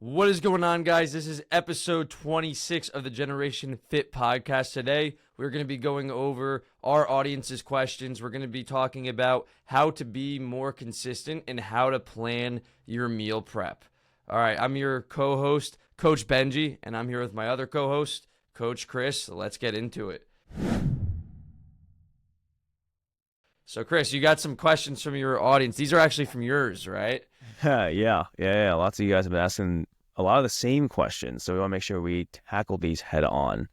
What is going on, guys? This is episode 26 of the Generation Fit podcast. Today, we're going to be going over our audience's questions. We're going to be talking about how to be more consistent and how to plan your meal prep. All right, I'm your co-host, Coach Benji, and I'm here with my other co-host, Coach Chris. So let's get into it. So, Chris, you got some questions from your audience. These are actually from yours, right? Yeah. Lots of you guys have been asking a lot of the same questions, so we want to make sure we tackle these head on.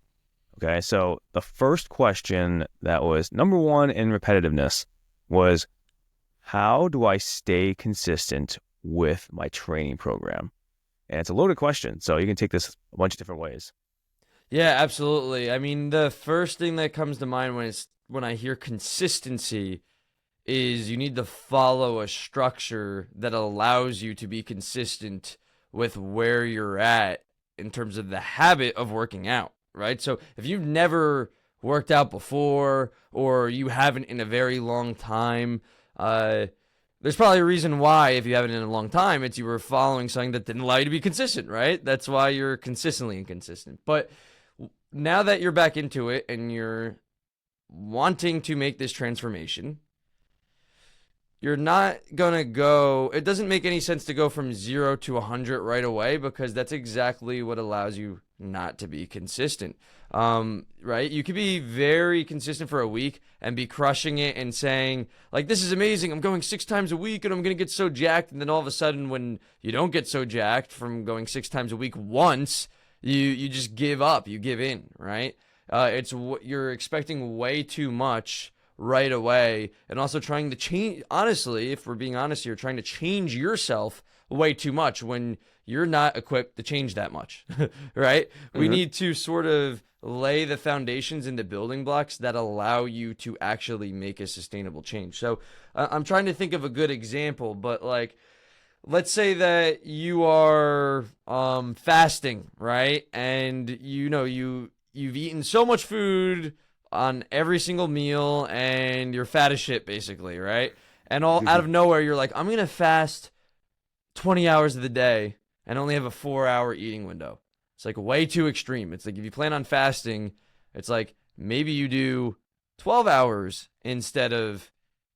Okay, so the first question that was number one in repetitiveness was, how do I stay consistent with my training program? And it's a loaded question, so you can take this a bunch of different ways. Yeah, absolutely. I mean, the first thing that comes to mind when I hear consistency is you need to follow a structure that allows you to be consistent with where you're at in terms of the habit of working out, right? So if you've never worked out before or you haven't in a very long time, there's probably a reason why, if you haven't in a long time, it's you were following something that didn't allow you to be consistent, right? That's why you're consistently inconsistent. But now that you're back into it and you're wanting to make this transformation, you're not going to go, it doesn't make any sense to go from 0 to 100 right away, because that's exactly what allows you not to be consistent, right? You could be very consistent for a week and be crushing it and saying, like, this is amazing, I'm going 6 times a week and I'm going to get so jacked. And then all of a sudden, when you don't get so jacked from going 6 times a week once, you just give up, you give in, right? You're expecting way too much right away, and also trying to change. Honestly, if we're being honest here, trying to change yourself way too much when you're not equipped to change that much, right? Mm-hmm. We need to sort of lay the foundations and the building blocks that allow you to actually make a sustainable change. So I'm trying to think of a good example, but like, let's say that you are fasting, right? And you've eaten so much food on every single meal and you're fat as shit, basically, right? And all out of nowhere, you're like, I'm going to fast 20 hours of the day and only have a 4-hour eating window. It's like way too extreme. It's like, if you plan on fasting, it's like maybe you do 12 hours instead of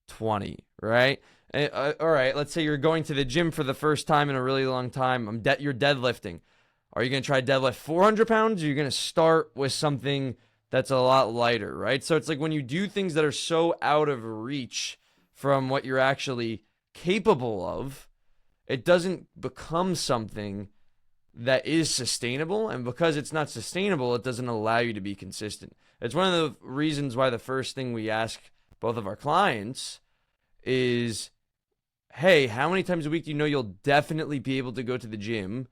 20, right? All right, let's say you're going to the gym for the first time in a really long time. You're deadlifting. Are you going to try deadlift 400 pounds? Or are you going to start with something that's a lot lighter, right? So it's like when you do things that are so out of reach from what you're actually capable of, it doesn't become something that is sustainable. And because it's not sustainable, it doesn't allow you to be consistent. It's one of the reasons why the first thing we ask both of our clients is, hey, how many times a week do you know you'll definitely be able to go to the gym?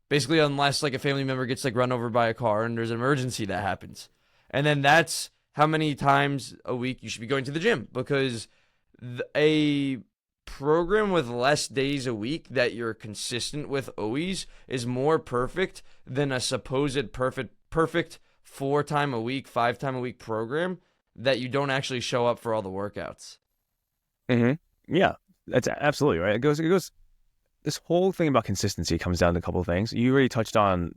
Basically, unless like a family member gets like run over by a car and there's an emergency that happens. And then that's how many times a week you should be going to the gym, because a program with less days a week that you're consistent with always is more perfect than a supposed perfect 4-time a week, 5-time a week program that you don't actually show up for all the workouts. Yeah, that's absolutely right. It goes. This whole thing about consistency comes down to a couple of things. You already touched on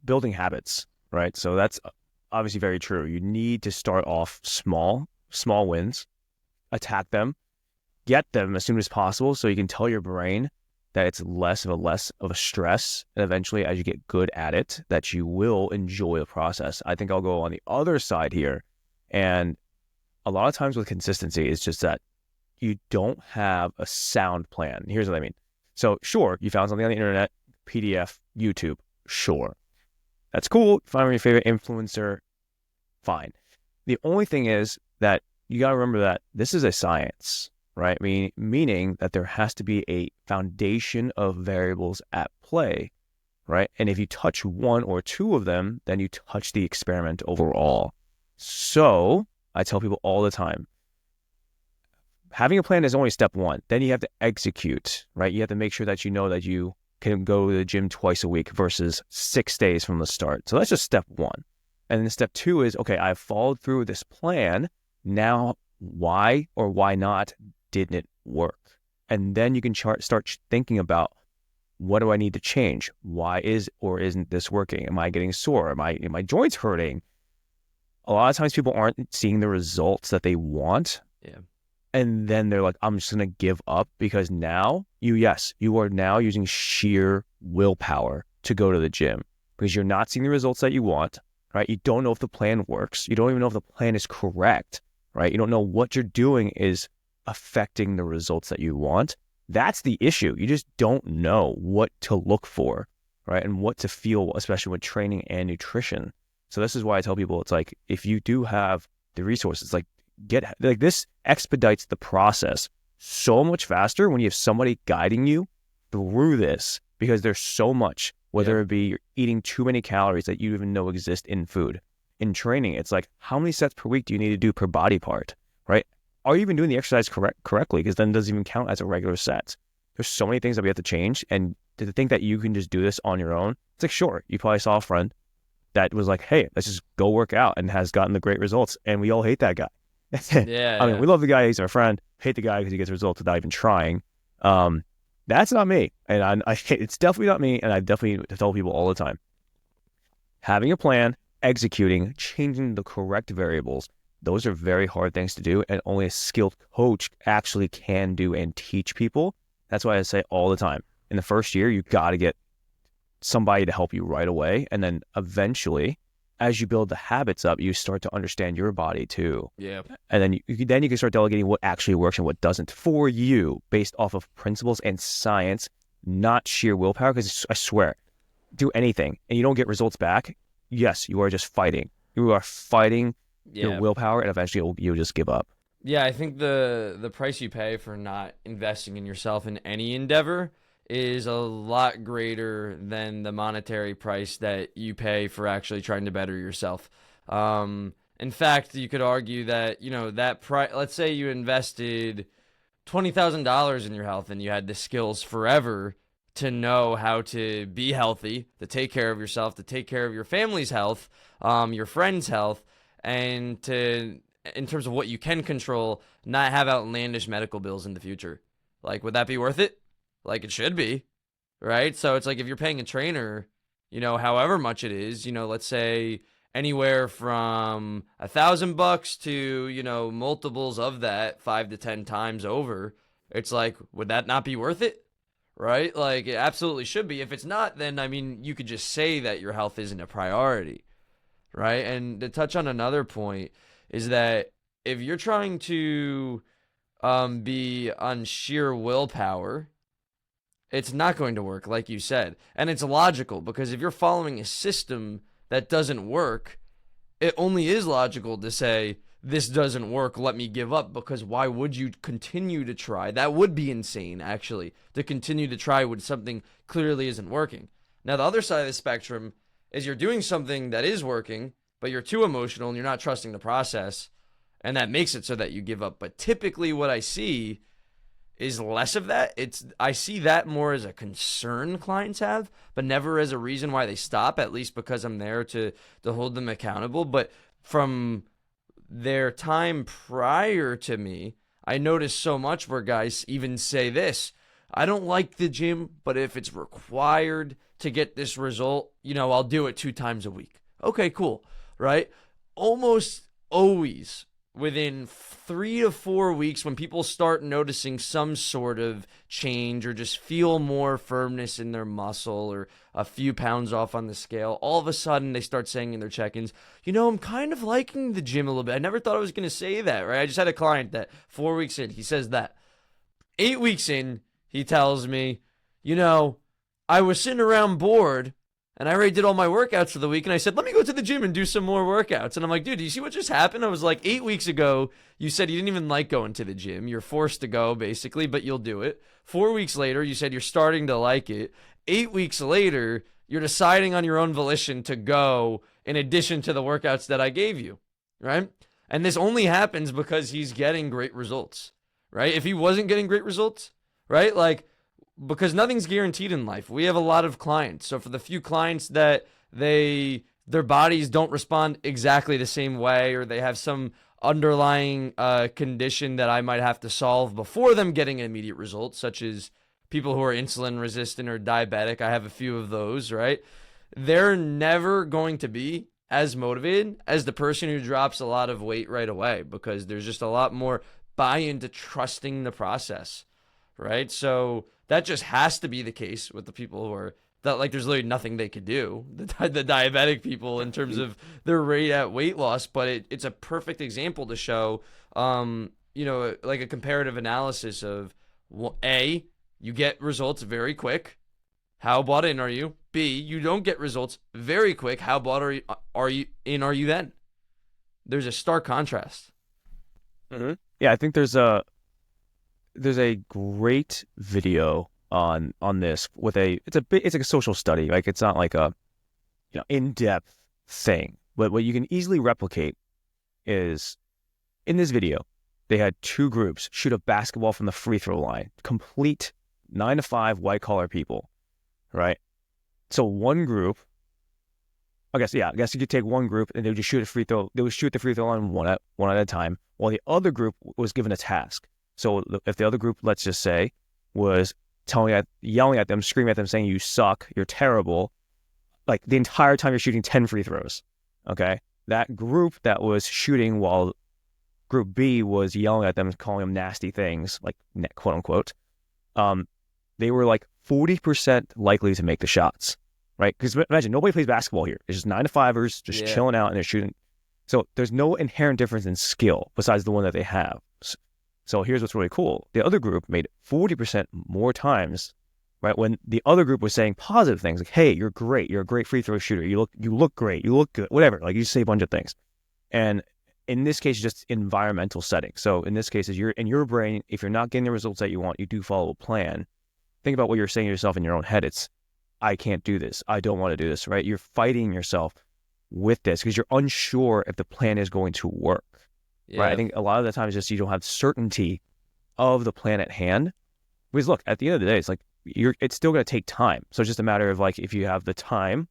building habits, right? So that's obviously very true. You need to start off small wins, attack them, get them as soon as possible so you can tell your brain that it's less of a stress, and eventually as you get good at it, that you will enjoy the process. I think I'll go on the other side here, and a lot of times with consistency, it's just that you don't have a sound plan. Here's what I mean. So sure, you found something on the internet, PDF, YouTube, sure. That's cool. Find your favorite influencer, fine. The only thing is that you got to remember that this is a science, right? Meaning that there has to be a foundation of variables at play, right? And if you touch one or two of them, then you touch the experiment overall. So I tell people all the time, having a plan is only step one. Then you have to execute, right? You have to make sure that you know that you can go to the gym twice a week versus 6 days from the start. So that's just step one. And then step two is, okay, I've followed through with this plan. Now, why or why not didn't it work? And then you can start thinking about what do I need to change? Why is or isn't this working? Am I getting sore? Am my joints hurting? A lot of times people aren't seeing the results that they want. Yeah. And then they're like, I'm just going to give up because now you are now using sheer willpower to go to the gym because you're not seeing the results that you want, right? You don't know if the plan works. You don't even know if the plan is correct, right? You don't know what you're doing is affecting the results that you want. That's the issue. You just don't know what to look for, right? And what to feel, especially with training and nutrition. So this is why I tell people, it's like, if you do have the resources, like this expedites the process so much faster when you have somebody guiding you through this, because there's so much, whether it be you're eating too many calories that you even know exist in food. In training, it's like, how many sets per week do you need to do per body part, right? Are you even doing the exercise correctly? Because then it doesn't even count as a regular set. There's so many things that we have to change. And to think that you can just do this on your own, it's like, sure, you probably saw a friend that was like, hey, let's just go work out, and has gotten the great results. And we all hate that guy. Yeah. I mean, we love the guy, he's our friend, hate the guy because he gets results without even trying. That's not me. And it's definitely not me. And I definitely tell people all the time, having a plan, executing, changing the correct variables, those are very hard things to do, and only a skilled coach actually can do and teach people. That's why I say all the time, in the first year, you got to get somebody to help you right away. And then eventually, as you build the habits up, you start to understand your body too. Yeah. And then you can start delegating what actually works and what doesn't for you based off of principles and science, not sheer willpower. Because I swear, do anything and you don't get results back, yes, you are just fighting. You are fighting your willpower, and eventually you'll just give up. Yeah, I think the price you pay for not investing in yourself in any endeavor is a lot greater than the monetary price that you pay for actually trying to better yourself. In fact, you could argue that, that price, let's say you invested $20,000 in your health and you had the skills forever to know how to be healthy, to take care of yourself, to take care of your family's health, your friends' health, and to, in terms of what you can control, not have outlandish medical bills in the future. Like, would that be worth it? Like, it should be, right? So it's like, if you're paying a trainer, however much it is, let's say anywhere from $1,000 to, multiples of that 5 to 10 times over, it's like, would that not be worth it? Right? Like, it absolutely should be. If it's not, then, I mean, you could just say that your health isn't a priority, right? And to touch on another point is that if you're trying to be on sheer willpower, it's not going to work, like you said. And it's logical, because if you're following a system that doesn't work, it only is logical to say, this doesn't work, let me give up, because why would you continue to try? That would be insane, actually, to continue to try when something clearly isn't working. Now, the other side of the spectrum is you're doing something that is working, but you're too emotional and you're not trusting the process, and that makes it so that you give up. But typically what I see is less of that. I see that more as a concern clients have, but never as a reason why they stop, at least because I'm there to hold them accountable. But from their time prior to me, I noticed so much where guys even say this: I don't like the gym, but if it's required to get this result, I'll do it 2 times a week. Okay, cool, right? Almost always within 3 to 4 weeks, when people start noticing some sort of change or just feel more firmness in their muscle or a few pounds off on the scale, all of a sudden they start saying in their check-ins, I'm kind of liking the gym a little bit. I never thought I was going to say that, right? I just had a client that 4 weeks in, he says that. 8 weeks in, he tells me, I was sitting around bored, and I already did all my workouts for the week, and I said, let me go to the gym and do some more workouts. And I'm like, dude, do you see what just happened? I was like, 8 weeks ago, you said you didn't even like going to the gym. You're forced to go, basically, but you'll do it. 4 weeks later, you said you're starting to like it. 8 weeks later, you're deciding on your own volition to go in addition to the workouts that I gave you, right? And this only happens because he's getting great results, right? If he wasn't getting great results, right? Like, because nothing's guaranteed in life. We have a lot of clients. So for the few clients that their bodies don't respond exactly the same way, or they have some underlying condition that I might have to solve before them getting an immediate result, such as people who are insulin resistant or diabetic, I have a few of those, right? They're never going to be as motivated as the person who drops a lot of weight right away, because there's just a lot more buy-in to trusting the process, right? So that just has to be the case with the people who are that, like, there's literally nothing they could do, the diabetic people, in terms of their rate at weight loss. But it's a perfect example to show, like a comparative analysis of, A, you get results very quick. How bought in are you? B, you don't get results very quick. How bought are you then? There's a stark contrast. Mm-hmm. Yeah, I think there's a great video on this with it's like a social study. Like, it's not like a in-depth thing, but what you can easily replicate is, in this video, they had two groups shoot a basketball from the free throw line, complete 9 to 5 white collar people, right? So one group, I guess you could take one group and they would just shoot a free throw. They would shoot the free throw line one at a time, while the other group was given a task. So if the other group, let's just say, was yelling at them, screaming at them, saying, "You suck, you're terrible," like the entire time you're shooting 10 free throws, okay? That group that was shooting while group B was yelling at them, calling them nasty things, like quote unquote, they were like 40% likely to make the shots, right? Because imagine, nobody plays basketball here. It's just 9 to 5ers just chilling out and they're shooting. So there's no inherent difference in skill besides the one that they have. So here's what's really cool. The other group made 40% more times, right? When the other group was saying positive things like, "Hey, you're great. You're a great free throw shooter. You look great. You look good," whatever. Like, you say a bunch of things. And in this case, just environmental setting. So in this case, is you're in your brain, if you're not getting the results that you want, you do follow a plan. Think about what you're saying to yourself in your own head. It's, "I can't do this. I don't want to do this," right? You're fighting yourself with this because you're unsure if the plan is going to work. Yeah. Right? I think a lot of the times just you don't have certainty of the plan at hand. Because look, at the end of the day, it's like it's still going to take time. So it's just a matter of, like, if you have the time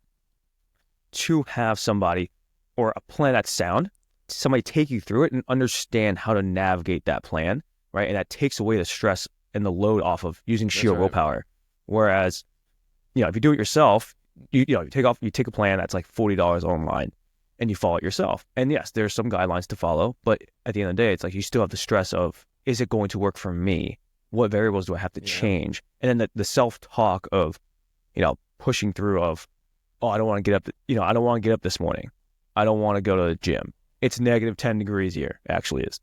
to have somebody or a plan that's sound, somebody take you through it and understand how to navigate that plan, right? And that takes away the stress and the load off of using sheer willpower. Whereas, if you do it yourself, you take a plan that's like $40 online and you follow it yourself. And yes, there's some guidelines to follow, but at the end of the day, it's like you still have the stress of, is it going to work for me? What variables do I have to change? And then the self-talk of, pushing through of, "Oh, I don't want to get up, I don't want to get up this morning. I don't want to go to the gym. It's negative 10 degrees here." It actually is.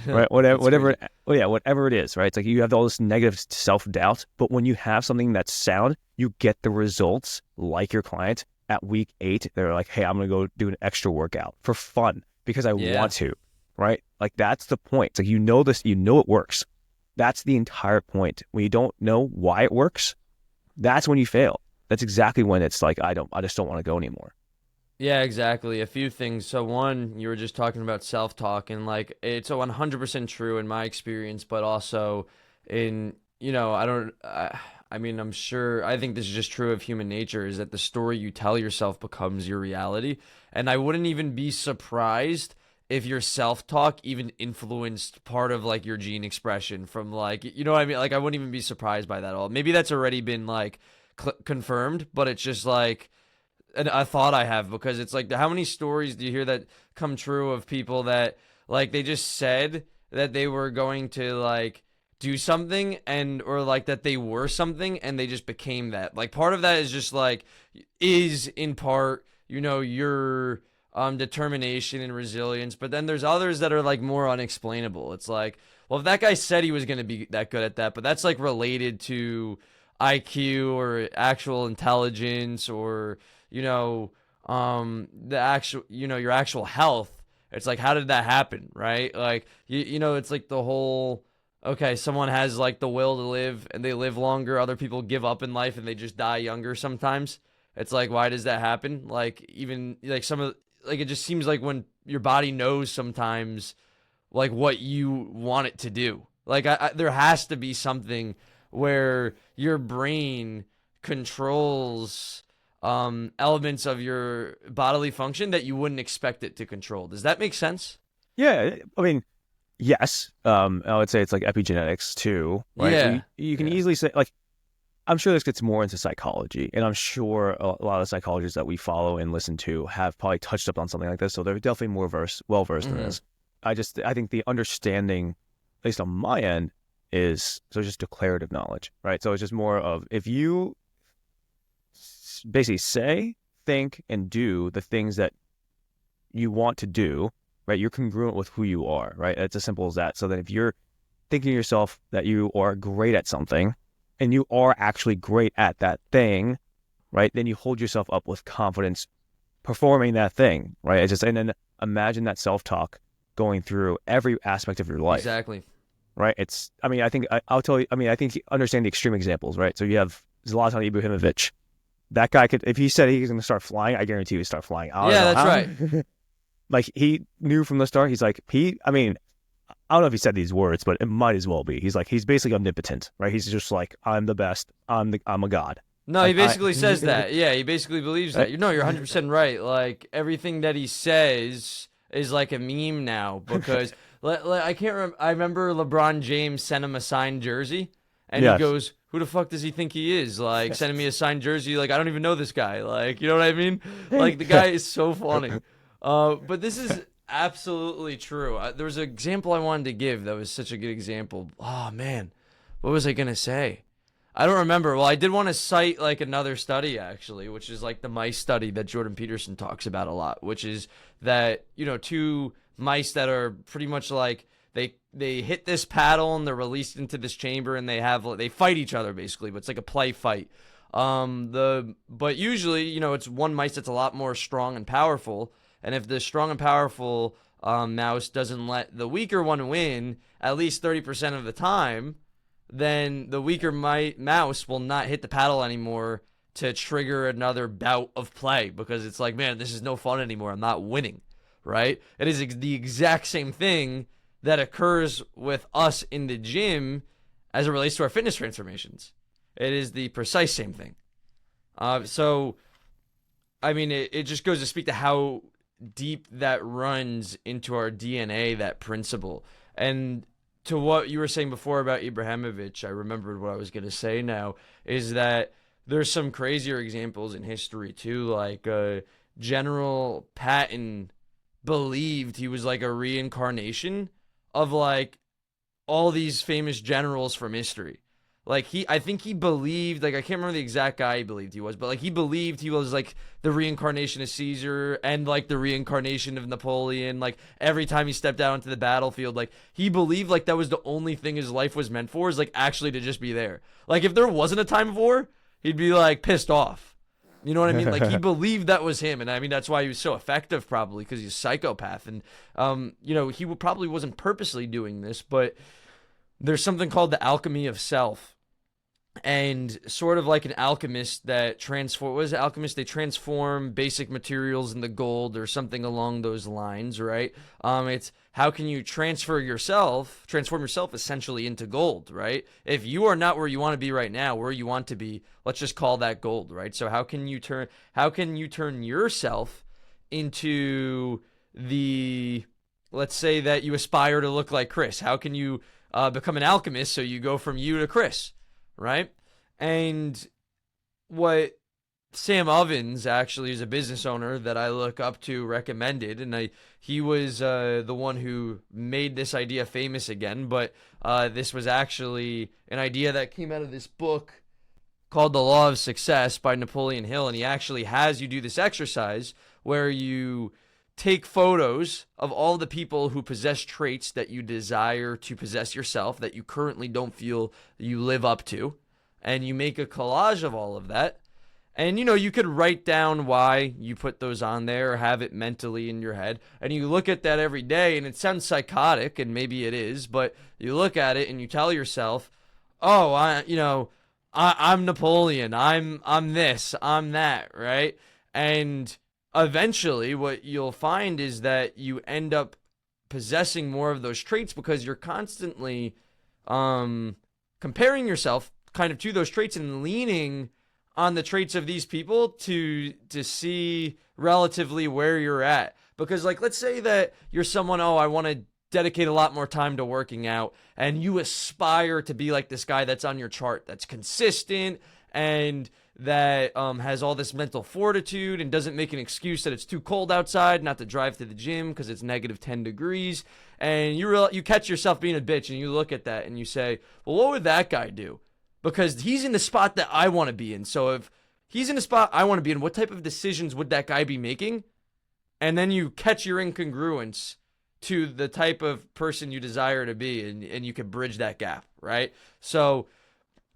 Right? Whatever it is, right? It's like you have all this negative self-doubt, but when you have something that's sound, you get the results. Like your client at week 8, they're like, "Hey, I'm going to go do an extra workout for fun because I want to," right? Like, that's the point. It's like, this, it works. That's the entire point. When you don't know why it works, that's when you fail. That's exactly when it's like, I just don't want to go anymore. Yeah, exactly. A few things. So one, you were just talking about self-talk, and like, it's 100% true in my experience, but also in, I'm sure, I think this is just true of human nature, is that the story you tell yourself becomes your reality. And I wouldn't even be surprised if your self-talk even influenced part of, like, your gene expression from, like, you know what I mean? Like, I wouldn't even be surprised by that at all. Maybe that's already been, like, confirmed, but it's just, like, a thought I have, because it's like, how many stories do you hear that come true of people that, like, they just said that they were going to, like, do something, or like that they were something and they just became that. Like, part of that is just, like, is in part, your determination and resilience, but then there's others that are, like, more unexplainable. It's like, well, if that guy said he was going to be that good at that, but that's, like, related to IQ or actual intelligence, or the actual, your actual health. It's like, how did that happen, right? Like, it's like the whole, okay, someone has, like, the will to live and they live longer. Other people give up in life and they just die younger sometimes. It's like, why does that happen? Like, even, like, it just seems like when your body knows sometimes, like, what you want it to do. Like, there has to be something where your brain controls elements of your bodily function that you wouldn't expect it to control. Does that make sense? Yeah, I mean, Yes. I would say it's like epigenetics too, right? So Yeah. you can Yeah. easily say like I'm sure this gets more into psychology, and I'm sure a lot of psychologists that we follow and listen to have probably touched up on something like this, so they're definitely more well versed in Hmm. this. I think the understanding, at least on my end, is so just declarative knowledge, right? So it's just more of if you basically say, think, and do the things that you want to do, right? You're congruent with who you are, right? It's as simple as that. So that if you're thinking to yourself that you are great at something and you are actually great at that thing, right? Then you hold yourself up with confidence performing that thing, right? It's just, and then imagine that self-talk going through every aspect of your life, Exactly. right? I mean, I'll tell you, I mean, I think you understand the extreme examples, right? So you have Zlatan Ibrahimovic. That guy could, if he said he's going to start flying, I guarantee he would start flying. I don't Yeah, know that's right. how. Like he knew from the start, he's like, I mean, I don't know if he said these words, but it might as well be. He's like, he's basically omnipotent, right? He's just like, I'm the best. I'm a god. No, he Like basically says that. Yeah, he basically believes that. right? You know, you're 100% right. Like everything that he says is like a meme now because I can't remember. I remember LeBron James sent him a signed jersey, and he Yes. goes, "Who the fuck does he think he is? Like sending me a signed jersey? Like I don't even know this guy. Like you know what I mean? Like the guy is so funny. But this is absolutely true. There was an example I wanted to give that was such a good example. Oh man, what was I gonna say? I don't remember. Well, I did want to cite like another study actually, which is like the mice study that Jordan Peterson talks about a lot, which is that, you know, two mice that are pretty much like they hit this paddle and they're released into this chamber and they fight each other basically, but it's like a play fight. But usually, you know, it's one mice that's a lot more strong and powerful, and if the strong and powerful mouse doesn't let the weaker one win at least 30% of the time, then the weaker mouse will not hit the paddle anymore to trigger another bout of play because it's like, man, this is no fun anymore. I'm not winning, right? It is the exact same thing that occurs with us in the gym as it relates to our fitness transformations. It is the precise same thing. So, I mean, it just goes to speak to how deep that runs into our DNA, that principle. And to what you were saying before about Ibrahimovic, I remembered what I was going to say now, is that there's some crazier examples in history too. Like General Patton believed he was like a reincarnation of like all these famous generals from history. Like I think he believed, like I can't remember the exact guy he believed he was, but like he believed he was like the reincarnation of Caesar and like the reincarnation of Napoleon. Like every time he stepped out into the battlefield, like he believed like that was the only thing his life was meant for, is like actually to just be there. Like if there wasn't a time of war, he'd be like pissed off. You know what I mean? Like he believed that was him, and I mean that's why he was so effective, probably because he's a psychopath, and you know he probably wasn't purposely doing this, but there's something called the alchemy of self, and sort of like an alchemist that transform what is it, alchemist, they transform basic materials into gold or something along those lines, right? It's how can you transform yourself essentially into gold, right? If you are not where you want to be right now, where you want to be, let's just call that gold, right? So how can you turn yourself into the, let's say that you aspire to look like Chris. How can you become an alchemist so you go from you to Chris, right? And what Sam Ovens, actually, is a business owner that I look up to, recommended, and he was the one who made this idea famous again. But this was actually an idea that came out of this book called The Law of Success by Napoleon Hill, and he actually has you do this exercise where you take photos of all the people who possess traits that you desire to possess yourself that you currently don't feel you live up to, and you make a collage of all of that. And you know, you could write down why you put those on there or have it mentally in your head. And you look at that every day, and it sounds psychotic, and maybe it is, but you look at it and you tell yourself, "Oh, I'm Napoleon. I'm this. I'm that." Right? And eventually, what you'll find is that you end up possessing more of those traits because you're constantly comparing yourself kind of to those traits and leaning on the traits of these people to see relatively where you're at. Because like let's say that you're someone, oh, I want to dedicate a lot more time to working out, and you aspire to be like this guy that's on your chart, that's consistent and that has all this mental fortitude and doesn't make an excuse that it's too cold outside not to drive to the gym because it's negative 10 degrees, and you catch yourself being a bitch, and you look at that and you say, well, what would that guy do? Because he's in the spot that I want to be in. So if he's in the spot I want to be in, what type of decisions would that guy be making? And then you catch your incongruence to the type of person you desire to be, and you can bridge that gap, right? So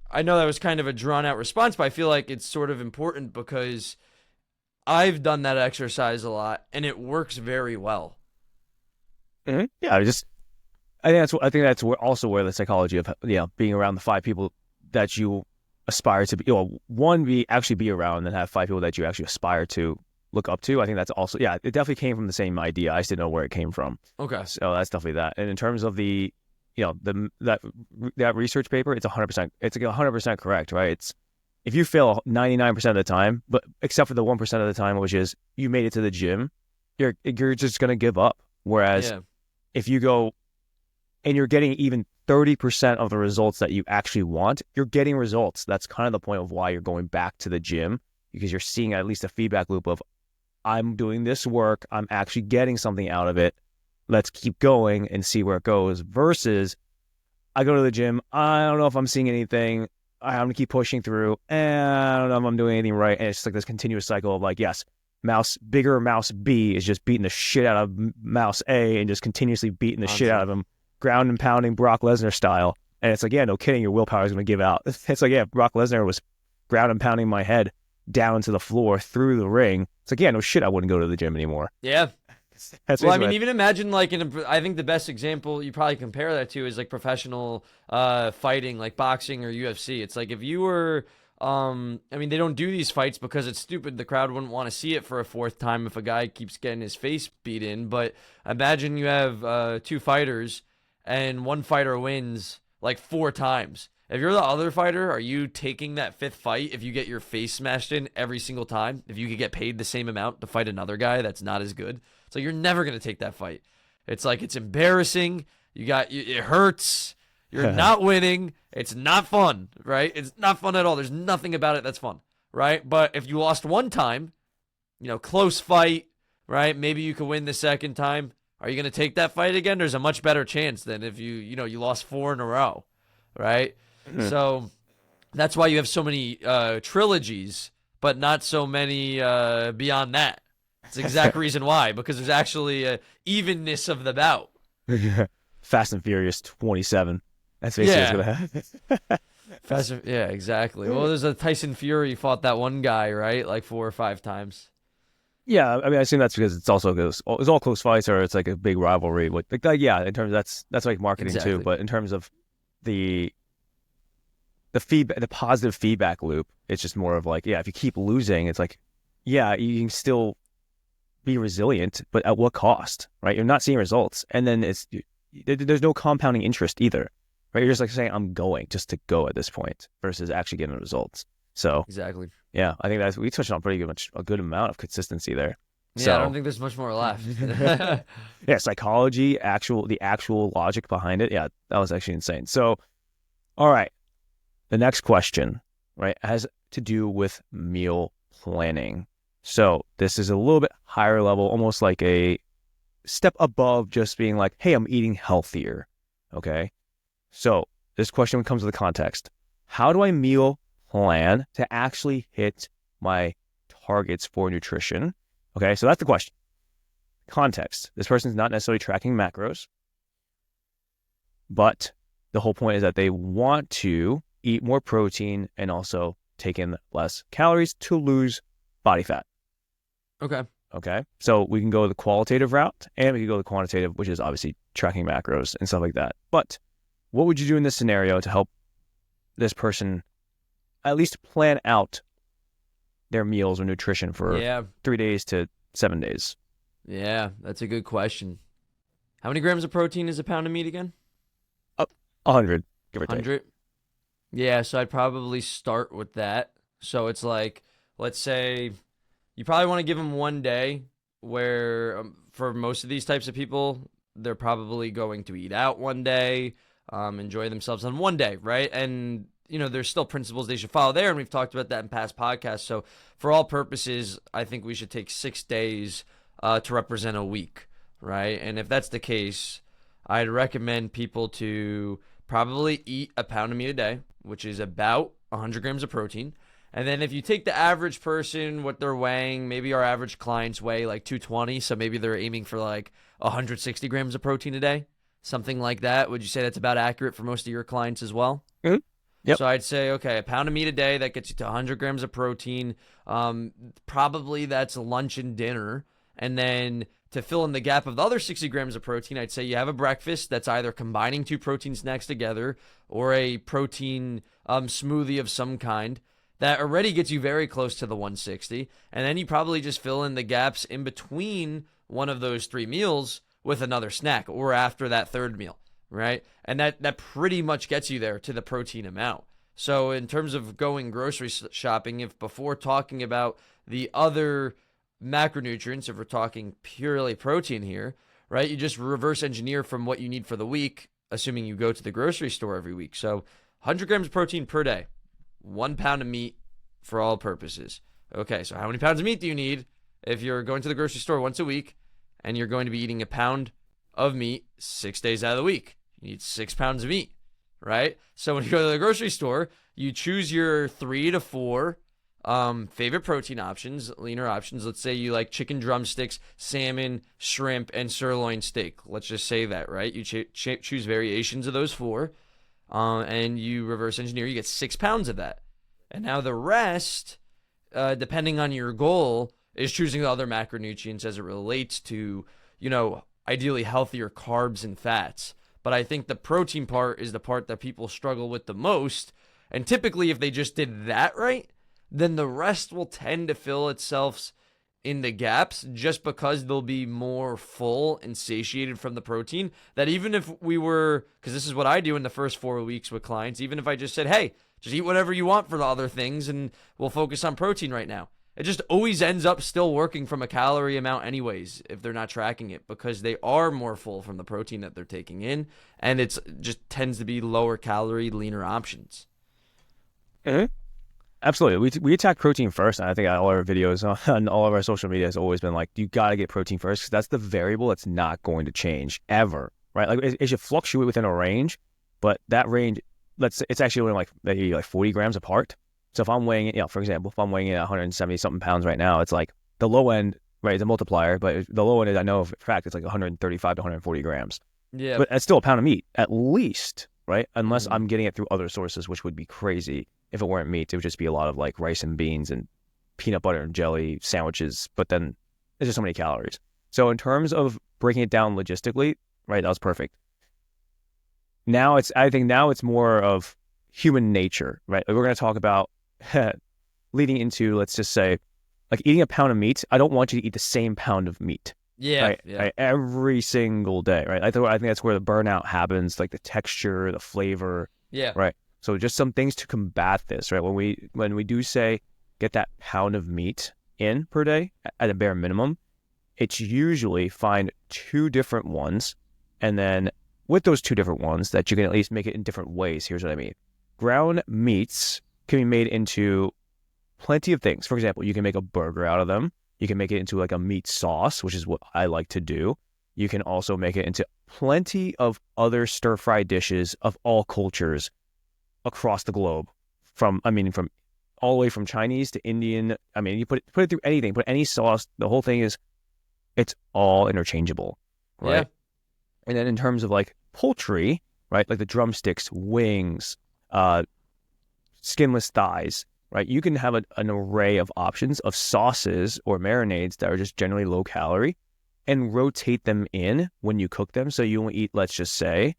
I know that was kind of a drawn-out response, but I feel like it's sort of important because I've done that exercise a lot, and it works very well. Mm-hmm. Yeah, I think that's also where the psychology of being around the 5 people that you aspire to be, actually be around, and then have 5 people that you actually aspire to look up to. I think that's also, it definitely came from the same idea. I just didn't know where it came from. Okay. So that's definitely that. And in terms of the, that research paper, it's 100% correct, right? It's, if you fail 99% of the time, but except for the 1% of the time, which is you made it to the gym, you're just going to give up. Whereas if you go and you're getting even 30% of the results that you actually want, you're getting results. That's kind of the point of why you're going back to the gym, because you're seeing at least a feedback loop of, I'm doing this work, I'm actually getting something out of it. Let's keep going and see where it goes. Versus, I go to the gym, I don't know if I'm seeing anything, I'm going to keep pushing through, and I don't know if I'm doing anything right. And it's just like this continuous cycle of like, yes, bigger mouse B is just beating the shit out of mouse A and just continuously beating the shit out of him, ground and pounding Brock Lesnar style. And it's like, no kidding, your willpower is going to give out. It's like, Brock Lesnar was ground and pounding my head down to the floor through the ring. It's like, no shit, I wouldn't go to the gym anymore. Yeah. Well, I mean, even imagine like I think the best example you probably compare that to is like professional fighting, like boxing or UFC. It's like if you were, I mean, they don't do these fights because it's stupid. The crowd wouldn't want to see it for a 4th time if a guy keeps getting his face beat in. But imagine you have 2 fighters and one fighter wins like 4 times. If you're the other fighter, are you taking that 5th fight if you get your face smashed in every single time? If you could get paid the same amount to fight another guy that's not as good? So you're never going to take that fight. It's like, it's embarrassing. It hurts. You're not winning. It's not fun, right? It's not fun at all. There's nothing about it that's fun, right? But if you lost one time, close fight, right? Maybe you could win the 2nd time. Are you going to take that fight again? There's a much better chance than if you lost 4 in a row, right? Mm-hmm. So that's why you have so many trilogies, but not so many beyond that. It's the exact reason why, because there's actually a evenness of the bout. Fast and Furious 27. That's basically what's going to happen. Yeah, exactly. Well, there's a Tyson Fury fought that one guy, right? Like 4 or 5 times. Yeah, I mean, I assume that's because it's all close fights, or it's like a big rivalry. In terms of that's like marketing too. But in terms of the feedback, the positive feedback loop, it's just more of like, if you keep losing, it's like, you can still be resilient, but at what cost, right? You're not seeing results, and then there's no compounding interest either, right? You're just like saying, I'm going just to go at this point versus actually getting results. So exactly. Yeah, I think we touched on a good amount of consistency there. Yeah, I don't think there's much more left. Psychology, the actual logic behind it. Yeah, that was actually insane. So, all right, the next question, right, has to do with meal planning. So this is a little bit higher level, almost like a step above just being like, hey, I'm eating healthier. Okay. So this question comes with the context. How do I meal plan to actually hit my targets for nutrition? Okay. So that's the question. Context. This person's not necessarily tracking macros, but the whole point is that they want to eat more protein and also take in less calories to lose body fat. Okay. So we can go the qualitative route, and we can go the quantitative, which is obviously tracking macros and stuff like that. But what would you do in this scenario to help this person at least plan out their meals or nutrition for 3 days to 7 days? Yeah, that's a good question. How many grams of protein is a pound of meat again? 100, give or take. 100? Yeah, so I'd probably start with that. So it's like, let's say you probably want to give them one day where for most of these types of people, they're probably going to eat out one day, enjoy themselves on one day, right? And there's still principles they should follow there, and we've talked about that in past podcasts. So for all purposes, I think we should take 6 days to represent a week, right? And if that's the case, I'd recommend people to probably eat a pound of meat a day, which is about 100 grams of protein. And then if you take the average person, what they're weighing, maybe our average clients weigh like 220, so maybe they're aiming for like 160 grams of protein a day, something like that. Would you say that's about accurate for most of your clients as well? Mm-hmm. Yep. So I'd say, okay, a pound of meat a day, that gets you to 100 grams of protein. Probably that's lunch and dinner. And then to fill in the gap of the other 60 grams of protein, I'd say you have a breakfast that's either combining 2 protein snacks together or a protein smoothie of some kind. That already gets you very close to the 160. And then you probably just fill in the gaps in between one of those 3 meals with another snack or after that third meal, right? And that pretty much gets you there to the protein amount. So in terms of going grocery shopping, if before talking about the other macronutrients, if we're talking purely protein here, right, you just reverse engineer from what you need for the week, assuming you go to the grocery store every week. So 100 grams of protein per day, 1 pound of meat for all purposes. Okay, so how many pounds of meat do you need if you're going to the grocery store once a week and you're going to be eating a pound of meat 6 days out of the week? You need 6 pounds of meat, right? So when you go to the grocery store, you choose your 3 to 4 favorite protein options, leaner options. Let's say you like chicken drumsticks, salmon, shrimp, and sirloin steak. Let's just say that, right? You choose variations of those 4, and you reverse engineer. You get 6 pounds of that. And now the rest, depending on your goal, is choosing the other macronutrients as it relates to, ideally healthier carbs and fats. But I think the protein part is the part that people struggle with the most. And typically, if they just did that right, then the rest will tend to fill itself in the gaps just because they'll be more full and satiated from the protein. That even if we were, because this is what I do in the first 4 weeks with clients, even if I just said, hey, just eat whatever you want for the other things and we'll focus on protein right now. It just always ends up still working from a calorie amount anyways if they're not tracking it, because they are more full from the protein that they're taking in, and it's just tends to be lower calorie, leaner options. Mm-hmm. Absolutely. We attack protein first, and I think all our videos on all of our social media has always been like, you got to get protein first because that's the variable that's not going to change ever, right? Like it should fluctuate within a range, but that range, it's actually only like maybe like 40 grams apart. So if I'm weighing it, for example, if I'm weighing it at 170 something pounds right now, it's like the low end, right? It's a multiplier, but the low end is, I know for a fact, it's like 135 to 140 grams. Yeah. But that's still a pound of meat, at least, right? Unless I'm getting it through other sources, which would be crazy. If it weren't meat, it would just be a lot of like rice and beans and peanut butter and jelly sandwiches. But then there's just so many calories. So in terms of breaking it down logistically, right, that was perfect. I think now it's more of human nature, right? Like we're going to talk about leading into, let's just say, like eating a pound of meat. I don't want you to eat the same pound of meat. Yeah, right, yeah. Right, every single day, right? I think that's where the burnout happens, like the texture, the flavor. Yeah. Right. So just some things to combat this, right? When we do say get that pound of meat in per day at a bare minimum, it's usually find 2 different ones, and then with those 2 different ones that you can at least make it in different ways. Here's what I mean. Ground meats can be made into plenty of things. For example, you can make a burger out of them. You can make it into like a meat sauce, which is what I like to do. You can also make it into plenty of other stir-fry dishes of all cultures across the globe, from all the way from Chinese to Indian. I mean, you put it through anything, put any sauce. The whole thing is, it's all interchangeable, right? Yeah. And then in terms of like poultry, right, like the drumsticks, wings, skinless thighs, right? You can have an array of options of sauces or marinades that are just generally low calorie, and rotate them in when you cook them. So you won't eat, let's just say,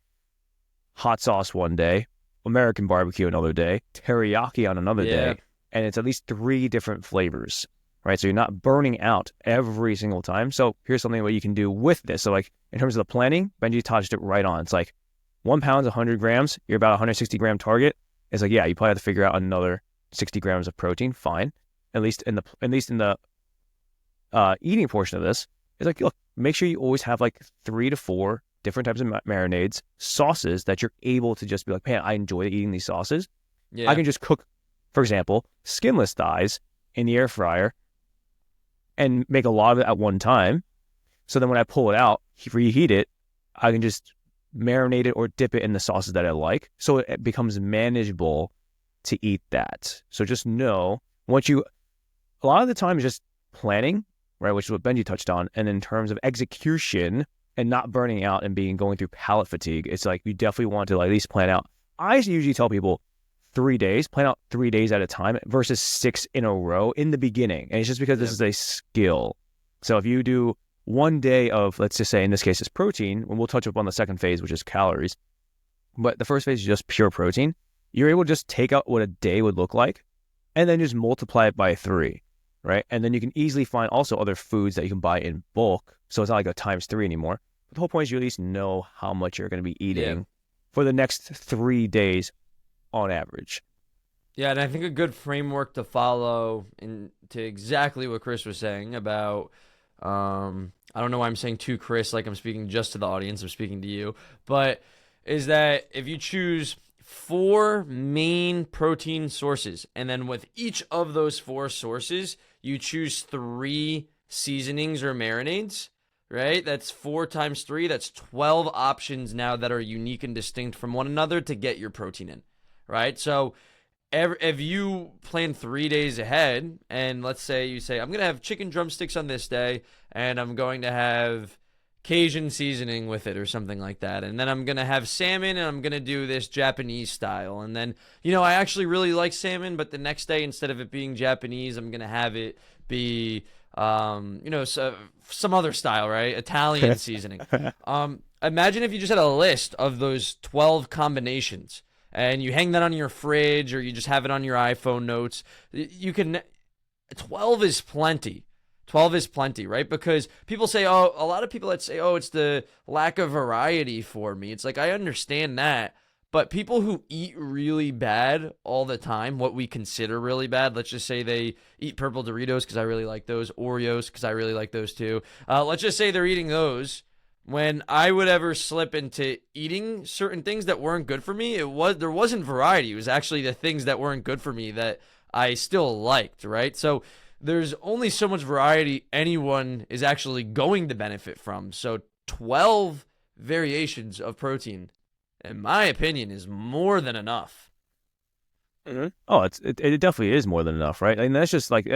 hot sauce one day, American barbecue another day, teriyaki on another day, and it's at least 3 different flavors, right? So you're not burning out every single time. So here's something what you can do with this. So like in terms of the planning, Benji touched it right on. It's like 1 pound is 100 grams. You're about 160 gram target. It's like, yeah, you probably have to figure out another 60 grams of protein. Fine. At least in the eating portion of this, it's like, look, make sure you always have like 3 to 4 different types of marinades, sauces that you're able to just be like, man, I enjoy eating these sauces. Yeah. I can just cook, for example, skinless thighs in the air fryer and make a lot of it at one time. So then when I pull it out, reheat it, I can just marinate it or dip it in the sauces that I like. So it becomes manageable to eat that. So just know, a lot of the time is just planning, right? Which is what Benji touched on. And in terms of execution and not burning out and going through palate fatigue, it's like you definitely want to at least plan out. I usually tell people 3 days, plan out 3 days at a time versus 6 in a row in the beginning. And it's just because this is a skill. So if you do 1 day of, let's just say in this case it's protein, and we'll touch up on the second phase, which is calories. But the first phase is just pure protein. You're able to just take out what a day would look like and then just multiply it by 3, right? And then you can easily find also other foods that you can buy in bulk. So it's not like a times 3 anymore. But the whole point is you at least know how much you're going to be eating for the next 3 days on average. Yeah, and I think a good framework to follow into exactly what Chris was saying about, I don't know why I'm saying to Chris like I'm speaking just to the audience, I'm speaking to you, but is that if you choose 4 main protein sources, and then with each of those 4 sources, you choose 3 seasonings or marinades, right? That's 4 times 3, that's 12 options now that are unique and distinct from one another to get your protein in, right? So if you plan 3 days ahead, and let's say you say, I'm going to have chicken drumsticks on this day, and I'm going to have Cajun seasoning with it or something like that, and then I'm going to have salmon, and I'm going to do this Japanese style, and then, I actually really like salmon, but the next day, instead of it being Japanese, I'm going to have it be, some other style, right? Italian seasoning. Imagine if you just had a list of those 12 combinations, and you hang that on your fridge, or you just have it on your iPhone notes. 12 is plenty. 12 is plenty, right? Because people say, a lot of people that say, it's the lack of variety for me. It's like, I understand that. But people who eat really bad all the time, what we consider really bad, let's just say they eat purple Doritos because I really like those, Oreos because I really like those too. Let's just say they're eating those. When I would ever slip into eating certain things that weren't good for me, there wasn't variety. It was actually the things that weren't good for me that I still liked, right? So there's only so much variety anyone is actually going to benefit from. So 12 variations of protein, in my opinion, is more than enough. Mm-hmm. Oh, it definitely is more than enough, right? And that's just like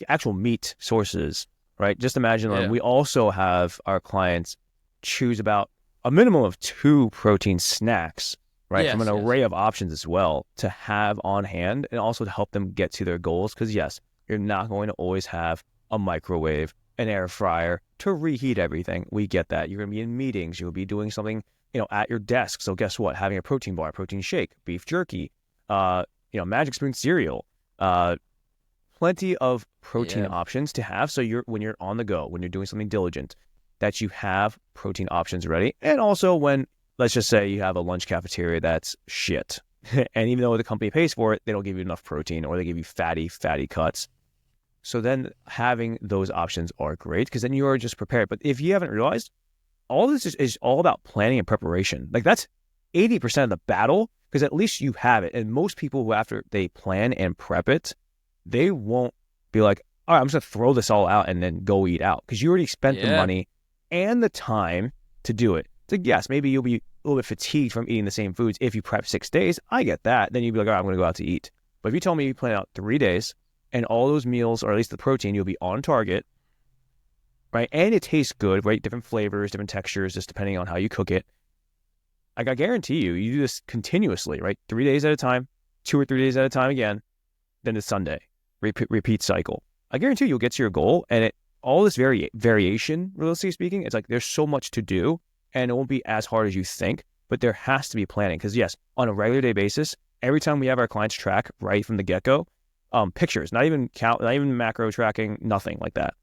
actual meat sources. Right? Just imagine we also have our clients choose about a minimum of 2 protein snacks, right? From an array of options as well to have on hand, and also to help them get to their goals. Because yes, you're not going to always have a microwave, an air fryer to reheat everything. We get that. You're going to be in meetings. You'll be doing something, at your desk. So guess what? Having a protein bar, protein shake, beef jerky, Magic Spoon cereal, plenty of protein options to have. So when you're on the go, when you're doing something diligent, that you have protein options ready. And also when, let's just say you have a lunch cafeteria that's shit. And even though the company pays for it, they don't give you enough protein, or they give you fatty cuts. So then having those options are great, because then you are just prepared. But if you haven't realized, all this is all about planning and preparation. Like that's 80% of the battle, because at least you have it. And most people who, after they plan and prep it, they won't be like, all right, I'm just going to throw this all out and then go eat out, because you already spent the money and the time to do it. So yes, maybe you'll be a little bit fatigued from eating the same foods if you prep 6 days. I get that. Then you'd be like, all right, I'm going to go out to eat. But if you tell me you plan out 3 days and all those meals, or at least the protein, you'll be on target, right? And it tastes good, right? Different flavors, different textures, just depending on how you cook it. Like I guarantee you do this continuously, right? 3 days at a time, 2 or 3 days at a time again. Then it's Sunday. Repeat cycle. I guarantee you'll get to your goal, and all this variation, realistically speaking, it's like there's so much to do, and it won't be as hard as you think, but there has to be planning. Because yes, on a regular day basis, every time we have our clients track right from the get-go, pictures, not even macro tracking, nothing like that.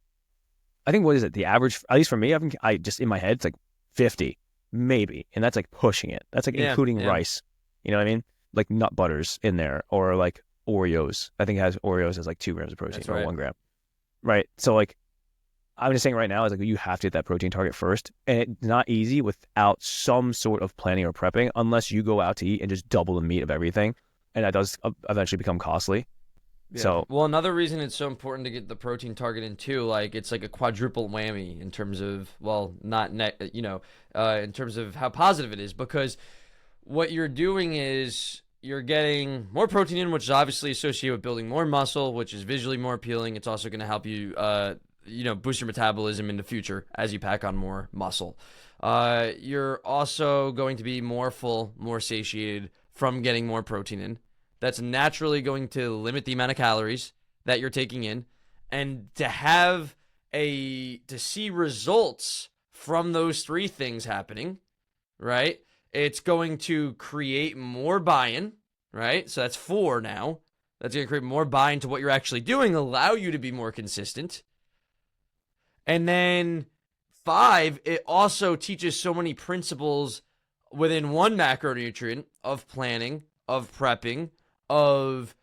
I think, what is it? The average, at least for me, I just in my head, it's like 50, maybe, and that's like pushing it. That's like including rice. You know what I mean? Like nut butters in there, or like Oreos. I think it has Oreos as like 2 grams of protein, or 1 gram. Right. So like I'm just saying right now is like you have to hit that protein target first, and it's not easy without some sort of planning or prepping, unless you go out to eat and just double the meat of everything, and that does eventually become costly. Yeah. So Well, another reason it's so important to get the protein target in too, like it's like a quadruple whammy in terms of, well, not in terms of how positive it is, because what you're doing is you're getting more protein in, which is obviously associated with building more muscle, which is visually more appealing. It's also going to help you, boost your metabolism in the future as you pack on more muscle. You're also going to be more full, more satiated from getting more protein in. That's naturally going to limit the amount of calories that you're taking in, and to see results from those three things happening, right? It's going to create more buy-in, right? So that's 4 now. That's going to create more buy-in to what you're actually doing, allow you to be more consistent. And then 5, it also teaches so many principles within one macronutrient of planning, of prepping, of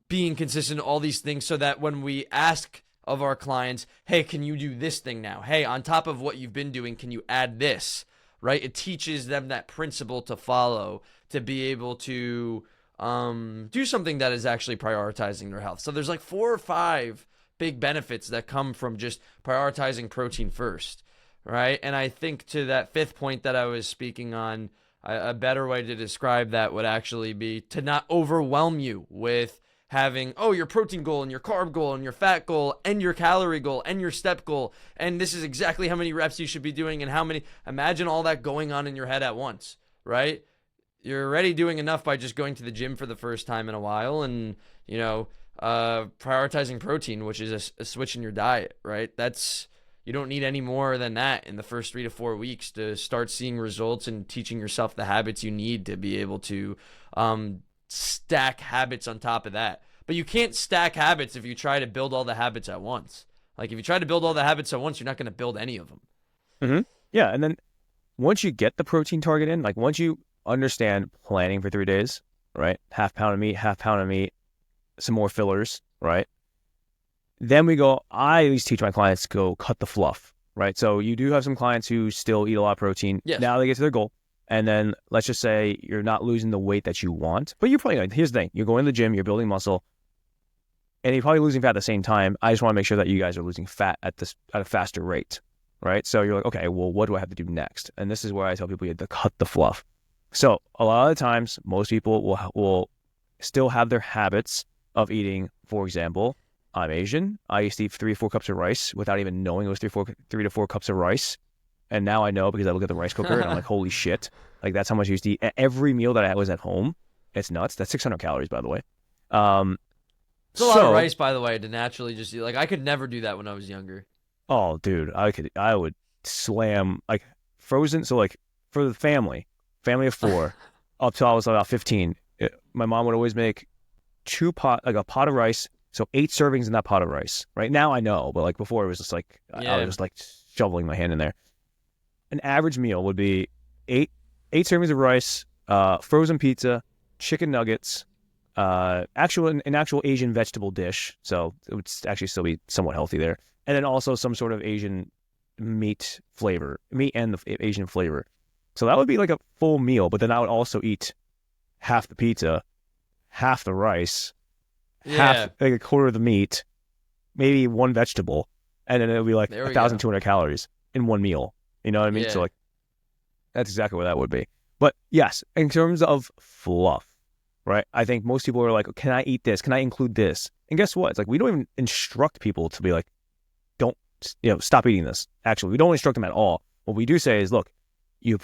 being consistent, all these things, so that when we ask of our clients, hey, can you do this thing now? Hey, on top of what you've been doing, can you add this? Right? It teaches them that principle to follow, to be able to do something that is actually prioritizing their health. So there's like 4 or 5 big benefits that come from just prioritizing protein first, right? And I think to that 5th point that I was speaking on, a better way to describe that would actually be to not overwhelm you with having, your protein goal and your carb goal and your fat goal and your calorie goal and your step goal. And this is exactly how many reps you should be doing and how many. Imagine all that going on in your head at once, right? You're already doing enough by just going to the gym for the first time in a while and, prioritizing protein, which is a switch in your diet, right? You don't need any more than that in the first 3 to 4 weeks to start seeing results and teaching yourself the habits you need to be able to stack habits on top of that. But you can't stack habits if you try to build all the habits at once. Like if you try to build all the habits at once, you're not going to build any of them. Mm-hmm. Yeah, and then once you get the protein target in, like once you understand planning for 3 days, right? Half pound of meat, some more fillers, right? Then I always teach my clients to go cut the fluff, right? So you do have some clients who still eat a lot of protein. Yes. Now they get to their goal. And then let's just say you're not losing the weight that you want, but you're probably, here's the thing, you're going to the gym, you're building muscle, and you're probably losing fat at the same time. I just want to make sure that you guys are losing fat at a faster rate, right? So you're like, okay, well, what do I have to do next? And this is where I tell people you have to cut the fluff. So a lot of the times, most people will still have their habits of eating, for example, I'm Asian. I used to eat 3 or 4 cups of rice without even knowing it was 3 to 4 cups of rice. And now I know because I look at the rice cooker and I'm like, holy shit. Like that's how much I used to eat. Every meal that I was at home, it's nuts. That's 600 calories, by the way. It's a lot of rice, by the way, to naturally just eat. Like I could never do that when I was younger. Oh, dude, I would slam like frozen. So like for the family of 4, up till I was about 15, my mom would always make a pot of rice. So 8 servings in that pot of rice. Right now I know, but like before it was just like I was just like shoveling my hand in there. An average meal would be 8 servings of rice, frozen pizza, chicken nuggets, an actual Asian vegetable dish. So it would actually still be somewhat healthy there, and then also some sort of Asian meat and the Asian flavor. So that would be like a full meal. But then I would also eat half the pizza, half the rice. Half, like a quarter of the meat, maybe 1 vegetable, and then it'll be like 1,200 calories in one meal. You know what I mean? Yeah. So like, that's exactly what that would be. But yes, in terms of fluff, right? I think most people are like, can I eat this? Can I include this? And guess what? It's like, we don't even instruct people to be like, don't, stop eating this. Actually, we don't instruct them at all. What we do say is, look, we're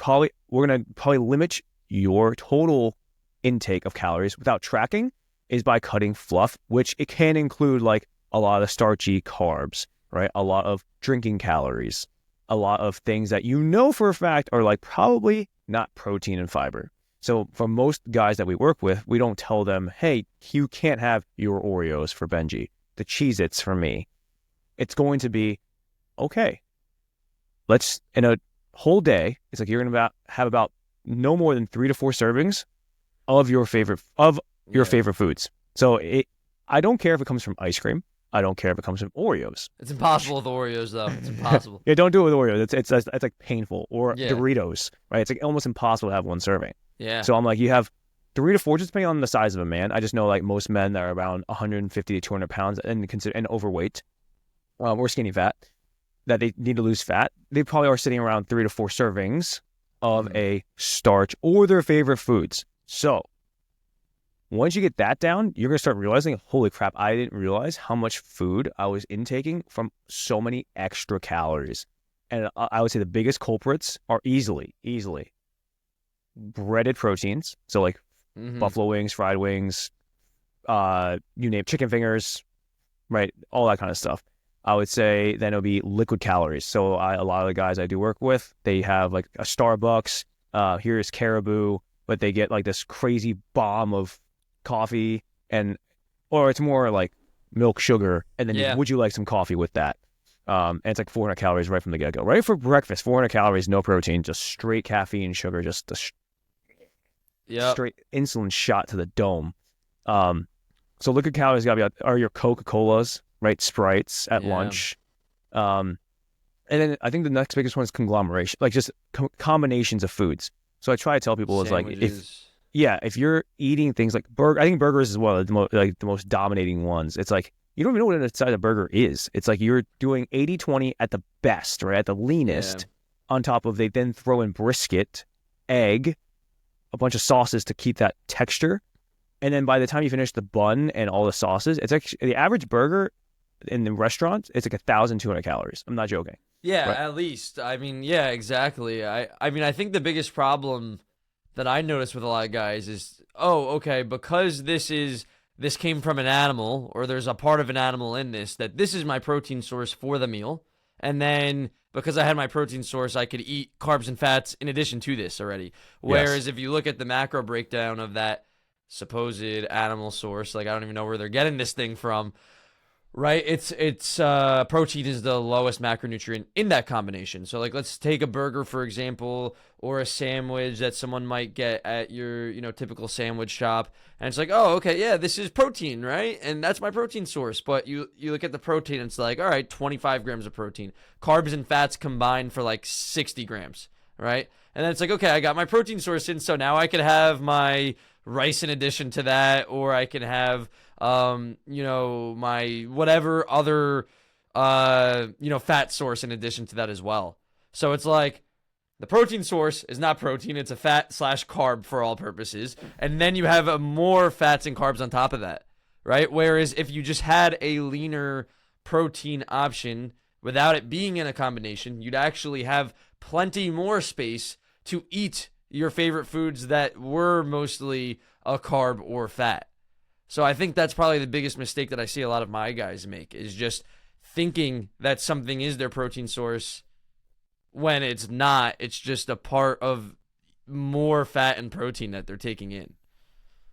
going to probably limit your total intake of calories without tracking is by cutting fluff, which it can include like a lot of starchy carbs, right? A lot of drinking calories, a lot of things that for a fact are like probably not protein and fiber. So for most guys that we work with, we don't tell them, hey, you can't have your Oreos for Benji, the Cheez-Its for me. It's going to be, okay, let's, in a whole day, it's like you're going to have about no more than 3 to 4 servings of your favorite foods. So I don't care if it comes from ice cream. I don't care if it comes from Oreos. It's impossible with Oreos, though. It's impossible. Yeah, don't do it with Oreos. It's like painful. Or Yeah. Doritos, right? It's like almost impossible to have one serving. Yeah. So I'm like, you have 3 to 4, just depending on the size of a man. I just know like most men that are around 150 to 200 pounds and overweight or skinny fat, that they need to lose fat. They probably are sitting around 3 to 4 servings of a starch or their favorite foods. So once you get that down, you're going to start realizing, holy crap, I didn't realize how much food I was intaking from so many extra calories. And I would say the biggest culprits are easily breaded proteins. So like buffalo wings, fried wings, you name chicken fingers, right? All that kind of stuff. I would say then it'll be liquid calories. So a lot of the guys I do work with, they have like a Starbucks, here's Caribou, but they get like this crazy bomb of coffee or it's more like milk, sugar, and then would you like some coffee with that? And it's like 400 calories right from the get-go. Right for breakfast, 400 calories, no protein, just straight caffeine, sugar, just a straight insulin shot to the dome. So liquid calories gotta be are your Coca-Colas, right? Sprites at lunch. And then I think the next biggest one is conglomeration, like just combinations of foods. So I try to tell people Sandwiches. is like, if you're eating things like I think burgers as well, the most dominating ones. It's like, you don't even know what inside a burger is. It's like you're doing 80-20 at the best, right? At the leanest. On top of, they then throw in brisket, egg, a bunch of sauces to keep that texture. And then by the time you finish the bun and all the sauces, it's actually the average burger in the restaurant, it's like 1,200 calories. I'm not joking. Yeah, right? At least. I mean, yeah, exactly. I mean, I think the biggest problem that I notice with a lot of guys is, okay, because this came from an animal, or there's a part of an animal in this, that this is my protein source for the meal. And then because I had my protein source, I could eat carbs and fats in addition to this already. Whereas if you look at the macro breakdown of that supposed animal source, like I don't even know where they're getting this thing from, right? It's protein is the lowest macronutrient in that combination. So like, let's take a burger, for example, or a sandwich that someone might get at your, typical sandwich shop. And it's like, okay, yeah, this is protein, right? And that's my protein source. But you look at the protein, and it's like, all right, 25 grams of protein. Carbs and fats combined for like 60 grams, right? And then it's like, okay, I got my protein source in, so now I could have my rice in addition to that, or I can have my whatever other fat source in addition to that as well. So it's like the protein source is not protein, it's a fat/carb for all purposes, and then you have more fats and carbs on top of that, right? Whereas if you just had a leaner protein option without it being in a combination, you'd actually have plenty more space to eat your favorite foods that were mostly a carb or fat. So I think that's probably the biggest mistake that I see a lot of my guys make, is just thinking that something is their protein source when it's not. It's just a part of more fat and protein that they're taking in.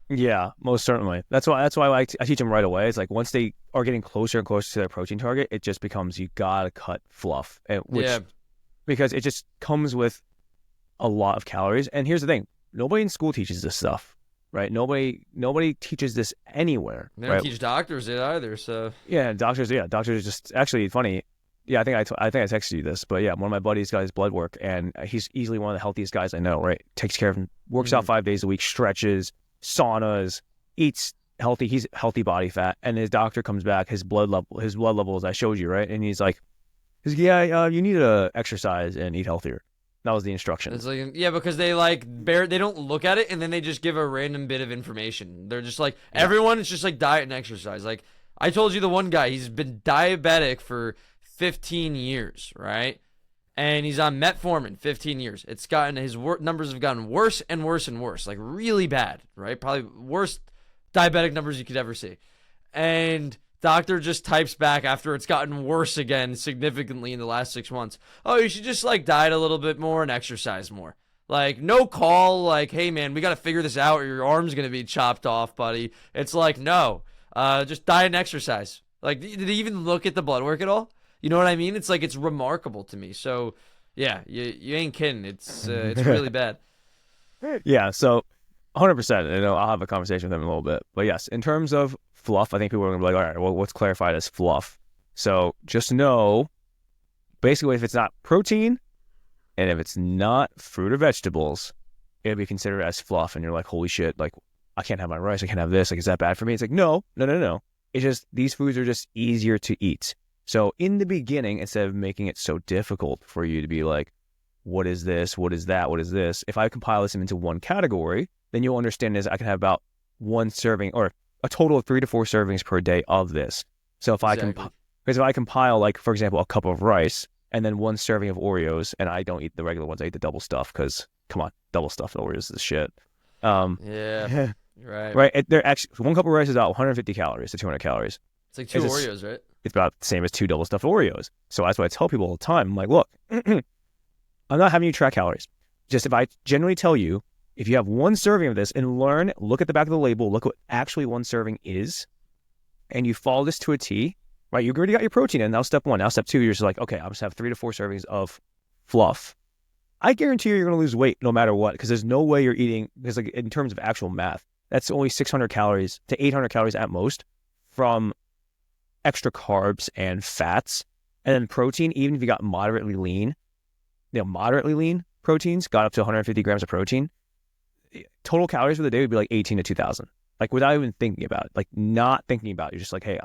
Yeah, most certainly. That's why I teach them right away. It's like once they are getting closer and closer to their protein target, it just becomes, you gotta cut fluff, because it just comes with a lot of calories. And here's the thing: nobody in school teaches this stuff, right? Nobody teaches this anywhere. They don't teach doctors it either. So doctors just actually funny. Yeah, I think I texted you this, but yeah, one of my buddies got his blood work, and he's easily one of the healthiest guys I know. Right, takes care of him, works out 5 days a week, stretches, eats healthy. He's healthy body fat, and his doctor comes back, his blood levels I showed you, right, and he's like, you need to exercise and eat healthier. That was the instruction. It's like, because they they don't look at it, and then they just give a random bit of information. They're just like, everyone is just like diet and exercise. Like I told you, the one guy, he's been diabetic for 15 years, right? And he's on metformin 15 years. It's gotten, his numbers have gotten worse and worse and worse, like really bad, right? Probably worst diabetic numbers you could ever see. And doctor just types back after it's gotten worse again significantly in the last 6 months. Oh, you should just like diet a little bit more and exercise more. Like no call, like, hey man, we got to figure this out or your arm's going to be chopped off, buddy. It's like, no, just diet and exercise. Like, did he even look at the blood work at all? You know what I mean? It's like, it's remarkable to me. So yeah, you ain't kidding. It's really bad. Yeah. So 100%. You know, I'll have a conversation with him in a little bit. But yes, in terms of fluff, I think people are going to be like, all right, well, what's clarified as fluff? So just know, basically, if it's not protein and if it's not fruit or vegetables, it'll be considered as fluff. And you're like, holy shit, like, I can't have my rice. I can't have this. Like, is that bad for me? It's like, no. It's just, these foods are just easier to eat. So in the beginning, instead of making it so difficult for you to be like, what is this? What is that? What is this? If I compile this into one category, then you'll understand is I can have about one serving or a total of 3 to 4 servings per day of this. So if because if I compile, like, for example, a cup of rice and then 1 serving of Oreos, and I don't eat the regular ones, I eat the double stuff because, come on, double stuffed Oreos is shit. Yeah, right. Right. They're actually, 1 cup of rice is about 150 calories to 200 calories. It's like 2 Oreos, right? It's about the same as 2 double stuffed Oreos. So that's what I tell people all the time. I'm like, look, I'm not having you track calories. Just if I generally tell you, if you have 1 serving of this and look at the back of the label, look what actually 1 serving is, and you follow this to a T, right? You already got your protein in. Now step 1. Now step 2, you're just like, okay, I'll just have 3 to 4 servings of fluff. I guarantee you're going to lose weight no matter what, because there's no way you're eating, because like in terms of actual math, that's only 600 calories to 800 calories at most from extra carbs and fats. And then protein, even if you got moderately lean proteins got up to 150 grams of protein, total calories for the day would be like 18 to 2,000. Like without even thinking about it, like not thinking about it. You're just like, hey,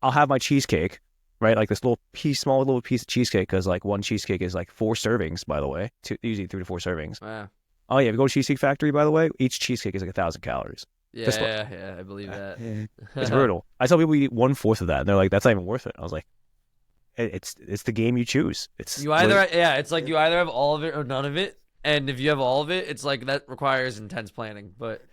I'll have my cheesecake, right? Like this small little piece of cheesecake, because like 1 cheesecake is like 4 servings, by the way, usually 3 to 4 servings. Wow. Oh yeah, if you go to Cheesecake Factory, by the way, each cheesecake is like 1,000 calories. Yeah, I believe that. It's brutal. I tell people you eat 1/4 of that, and they're like, that's not even worth it. I was like, it's the game you choose. It's like you either have all of it or none of it, and if you have all of it, it's like that requires intense planning. But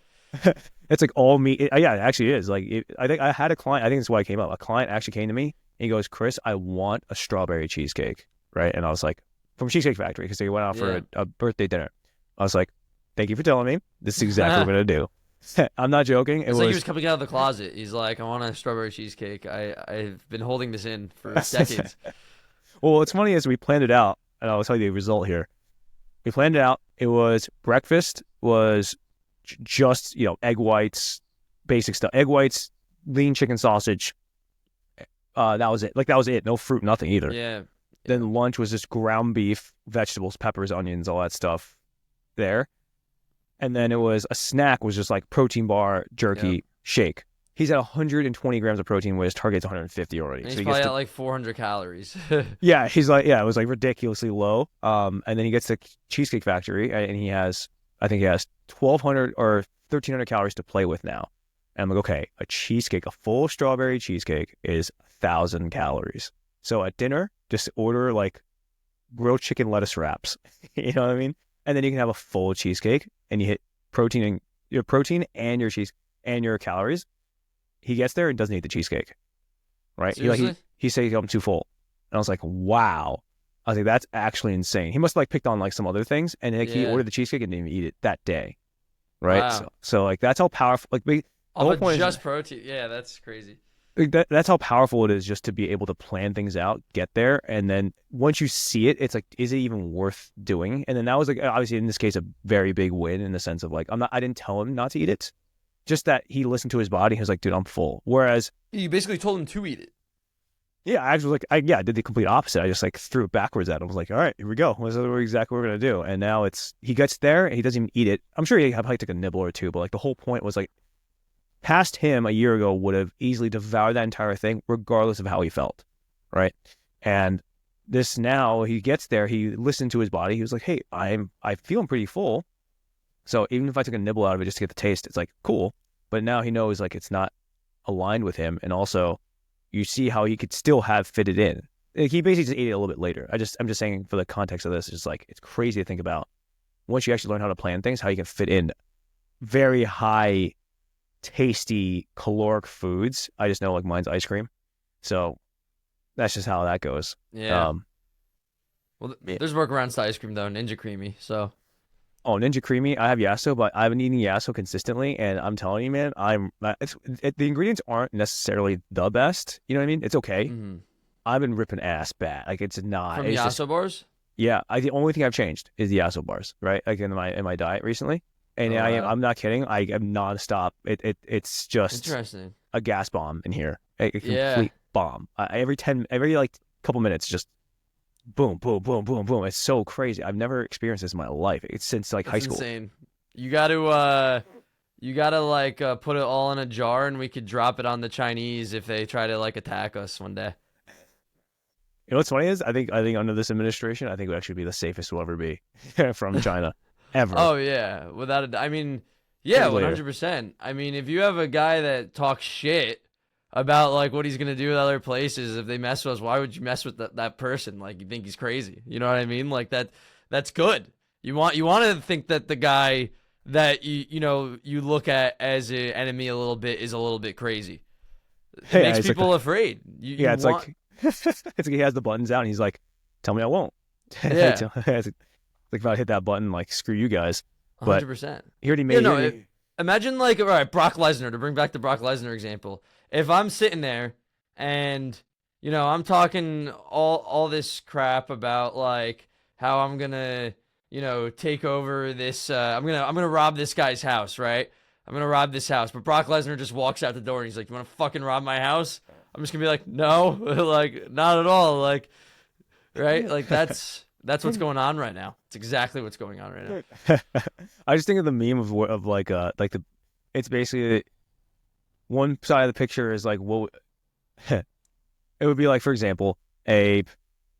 it's like all meat. It actually is. Like I think I had a client. I think that's why I came up. A client actually came to me and he goes, Chris, I want a strawberry cheesecake, right? And I was like, from Cheesecake Factory, because they went out for a birthday dinner. I was like, thank you for telling me. This is exactly what I'm gonna do. I'm not joking. It's like he was coming out of the closet. He's like, I want a strawberry cheesecake. I've been holding this in for decades. Well, what's funny is we planned it out, and I'll tell you the result here. We planned it out. It was breakfast was just, egg whites, basic stuff. Egg whites, lean chicken sausage. That was it. Like, that was it. No fruit, nothing either. Yeah. Then lunch was just ground beef, vegetables, peppers, onions, all that stuff there. And then it was a snack was just like protein bar, jerky, shake. He's at 120 grams of protein, where his target's 150 already. And he's probably at like 400 calories. Yeah, he's like, it was like ridiculously low. And then he gets to Cheesecake Factory, and I think he has 1,200 or 1,300 calories to play with now. And I'm like, okay, a full strawberry cheesecake is 1,000 calories. So at dinner, just order like grilled chicken lettuce wraps. You know what I mean? And then you can have a full cheesecake, and you hit protein and your cheese and your calories. He gets there and doesn't eat the cheesecake, right? He says I'm too full, and I was like, wow. I was like, that's actually insane. He must have like picked on like some other things, and like he ordered the cheesecake and didn't even eat it that day, right? Wow. So like that's how powerful. Like the whole point just is protein. Yeah, that's crazy. that's how powerful it is, just to be able to plan things out, get there, and then once you see it, it's like, is it even worth doing? And then that was like, obviously in this case, a very big win in the sense of like, I didn't tell him not to eat it, just that he listened to his body. He was like, dude, I'm full. Whereas you basically told him to eat it. Yeah, I was like, I did the complete opposite. I just like threw it backwards at him. I was like, all right, here we go. This is exactly what we're gonna do. And now he gets there and he doesn't even eat it. I'm sure he probably took a nibble or two, but like the whole point was like, past him a year ago would have easily devoured that entire thing, regardless of how he felt, right? And this now, he gets there, he listened to his body. He was like, hey, I feel pretty full. So even if I took a nibble out of it just to get the taste, it's like, cool. But now he knows like it's not aligned with him. And also you see how he could still have fitted in. Like, he basically just ate it a little bit later. I'm just saying for the context of this, it's just like, it's crazy to think about once you actually learn how to plan things, how you can fit in very high, tasty, caloric foods. I just know like mine's ice cream. So that's just how that goes. Yeah. Well, there's workarounds to ice cream though, Ninja Creamy. So. Oh, Ninja Creamy. I have Yasso, but I've been eating Yasso consistently, and I'm telling you, man, the ingredients aren't necessarily the best. You know what I mean? It's okay. Mm-hmm. I've been ripping ass bad. Like it's not. From it's Yasso bars? Yeah, the only thing I've changed is the Yasso bars, right? Like in my diet recently, And Oh, wow. I'm not kidding. I am nonstop. It's just Interesting. a gas bomb in here, a Yeah. complete bomb. Every like couple minutes, just boom, boom, boom, boom, boom. It's so crazy. I've never experienced this in my life. It's since like high That's school. insane. You gotta like put it all in a jar and we could drop it on the Chinese if they try to like attack us one day. You know what's funny is I think under this administration, I think it would actually be the safest we'll ever be from China, ever. Oh yeah, without a, I mean, yeah, Years later. 100%. I mean, if you have a guy that talks shit about like what he's gonna do with other places, if they mess with us, why would you mess with that person? Like you think he's crazy. You know what I mean? Like that's good. You want to think that the guy that you look at as an enemy a little bit is a little bit crazy. It Yeah, makes it's like people afraid. You yeah, it's want like it's like he has the buttons out and he's like, "Tell me I won't." yeah, It's like if I hit that button, like screw you guys. But 100%. he already Yeah, made no, it. imagine like all right, Brock Lesnar, to bring back the Brock Lesnar example. If I'm sitting there and I'm talking all this crap about like how I'm gonna take over this I'm gonna rob this guy's house, right? I'm gonna rob this house, but Brock Lesnar just walks out the door and he's like, "You want to fucking rob my house?" I'm just gonna be like, "No," like not at all, like right? Like that's what's going on right now. It's exactly what's going on right now. I just think of the meme of like the it's basically one side of the picture is like what it would be like, for example, a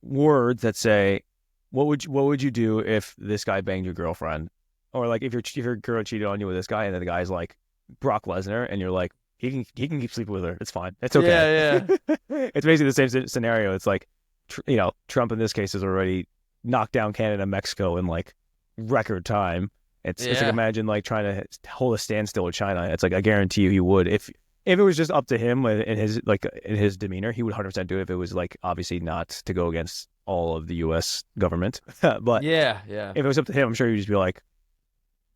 words that say what would you do if this guy banged your girlfriend, or like if your girl cheated on you with this guy and then the guy's like Brock Lesnar and you're like he can keep sleeping with her, it's fine, it's okay. Yeah, yeah. It's basically the same scenario. It's like Trump in this case has already knocked down Canada and Mexico in like record time. It's like Yeah. imagine like trying to hold a standstill with China. It's like I guarantee you he would if it was just up to him in his demeanor, he would 100% do it if it was like obviously not to go against all of the U.S. government. But Yeah, yeah. if it was up to him, I'm sure he'd just be like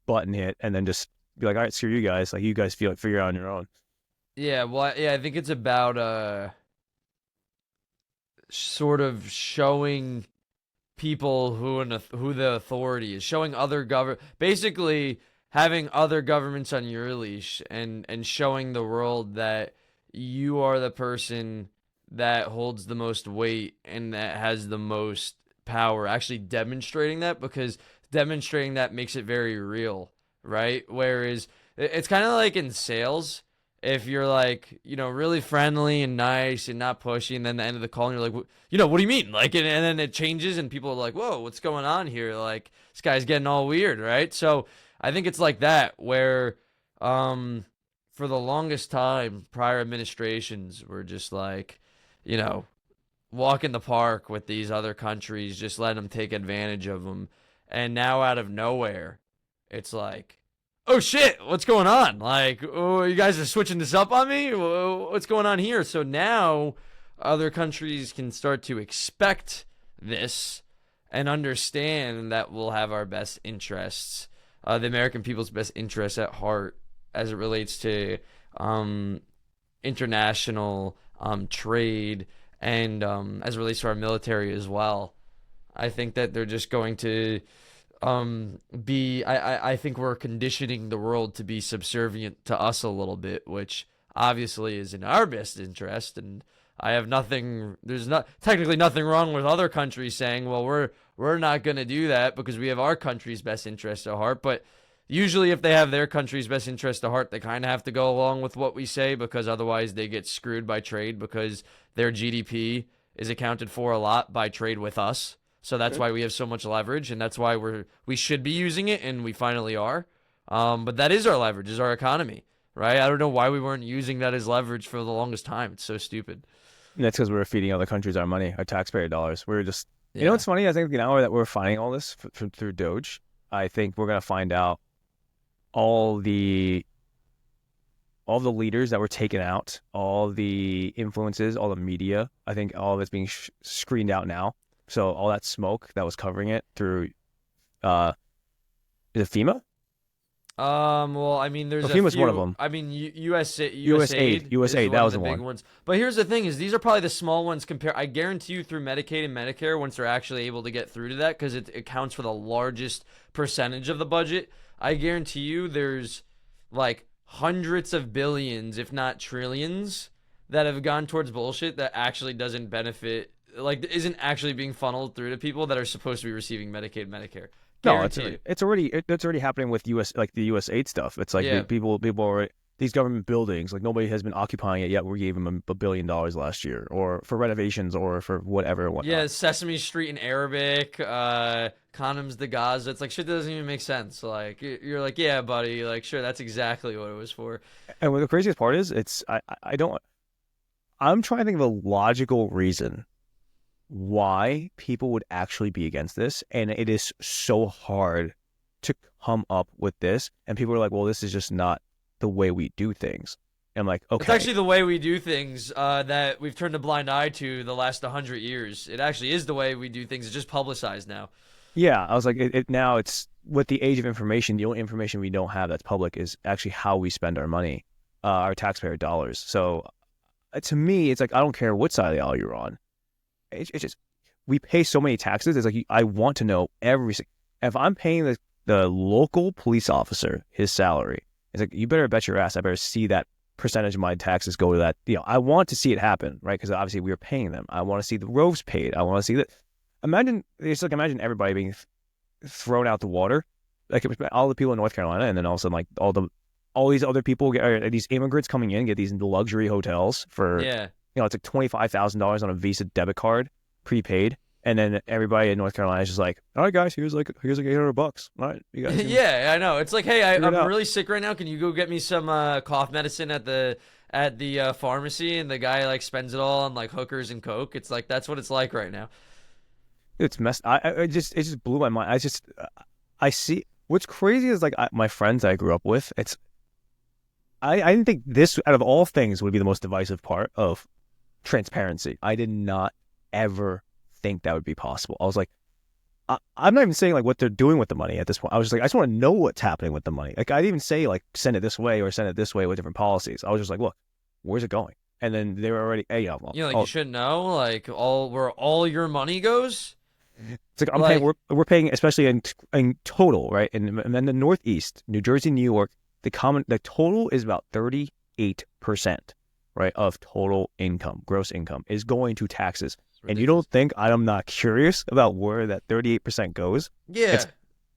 button hit and then just be like, all right, screw you guys. Like you guys figure it out on your own. Yeah, well, yeah, I think it's about sort of showing people who the authority is, showing other basically having other governments on your leash and showing the world that you are the person that holds the most weight and that has the most power, actually demonstrating that, because demonstrating that makes it very real, right? Whereas it's kind of like in sales, if you're like, really friendly and nice and not pushy, and then the end of the call, and you're like, what do you mean? Like, and then it changes, and people are like, whoa, what's going on here? Like, this guy's getting all weird, right? So I think it's like that, where, for the longest time, prior administrations were just like, walk in the park with these other countries, just let them take advantage of them. And now out of nowhere, it's like, oh shit, what's going on? Like, oh, you guys are switching this up on me? What's going on here? So now other countries can start to expect this and understand that we'll have our best interests, the American people's best interests at heart as it relates to international trade and as it relates to our military as well. I think that they're just going to I think we're conditioning the world to be subservient to us a little bit, which obviously is in our best interest. And there's not technically nothing wrong with other countries saying, well, we're not going to do that because we have our country's best interest at heart. But usually if they have their country's best interest at heart, they kind of have to go along with what we say, because otherwise they get screwed by trade, because their GDP is accounted for a lot by trade with us. So that's why we have so much leverage, and that's why we should be using it, and we finally are. But that is our leverage, is our economy, right? I don't know why we weren't using that as leverage for the longest time. It's so stupid. And that's because we're feeding other countries our money, our taxpayer dollars. We're just, Yeah. you know what's funny? I think now that we're finding all this through Doge, I think we're gonna find out all the leaders that were taken out, all the influences, all the media. I think all of it's being screened out now. So all that smoke that was covering it through, is it FEMA? Well, I mean, there's FEMA's one of them. I mean, USAID, that was the the big one. ones. But here's the thing: is these are probably the small ones compared. I guarantee you, through Medicaid and Medicare, once they're actually able to get through to that, because it accounts for the largest percentage of the budget. I guarantee you there's like hundreds of billions, if not trillions, that have gone towards bullshit that actually doesn't benefit, like isn't actually being funneled through to people that are supposed to be receiving Medicaid, Medicare. No, Guarantee it's already happening with US, like the US aid stuff. It's like Yeah. people are these government buildings, like nobody has been occupying it yet. We gave them $1 billion last year, or for renovations, or for whatever and whatnot. Yeah, Sesame Street in Arabic, condoms de Gaza. It's like shit that doesn't even make sense. Like you're like, yeah, buddy, like sure, that's exactly what it was for. And what the craziest part is, I'm trying to think of a logical reason why people would actually be against this, and it is so hard to come up with this. And people are like, well, this is just not the way we do things. And I'm like, okay. It's actually the way we do things that we've turned a blind eye to the last 100 years. It actually is the way we do things. It's just publicized now. Yeah, I was like, now it's with the age of information, the only information we don't have that's public is actually how we spend our money, our taxpayer dollars. So to me, it's like, I don't care what side of the aisle you're on. It's just, we pay so many taxes. It's like, I want to know if I'm paying the local police officer his salary, it's like, you better bet your ass I better see that percentage of my taxes go to that. I want to see it happen, right? Because obviously we are paying them. I want to see the roads paid. I want to see that. Imagine everybody being thrown out the water, like all the people in North Carolina, and then all of a sudden, like all these other people, these immigrants coming in, get these luxury hotels for, Yeah. It's like $25,000 on a Visa debit card, prepaid, and then everybody in North Carolina is just like, all right, guys, here's like $800. All right, you guys. Yeah, I know. It's like, hey, I'm out. really sick right now. Can you go get me some cough medicine at the pharmacy? And the guy like spends it all on like hookers and coke. It's like that's what it's like right now. It's messed. It just blew my mind. I see. What's crazy is like my friends I grew up with. I didn't think this, out of all things, would be the most divisive part of transparency. I did not ever think that would be possible. I was like, I'm not even saying like what they're doing with the money at this point. I was just like, I just want to know what's happening with the money. Like I didn't even say like send it this way or send it this way with different policies. I was just like, look, where's it going? And then they were already, hey, You should know like where all your money goes. It's like we're paying, especially in total, right? And then the Northeast, New Jersey, New York, the total is about 38%, right, of total income, gross income, is going to taxes. And you don't think I'm not curious about where that 38% goes? Yeah.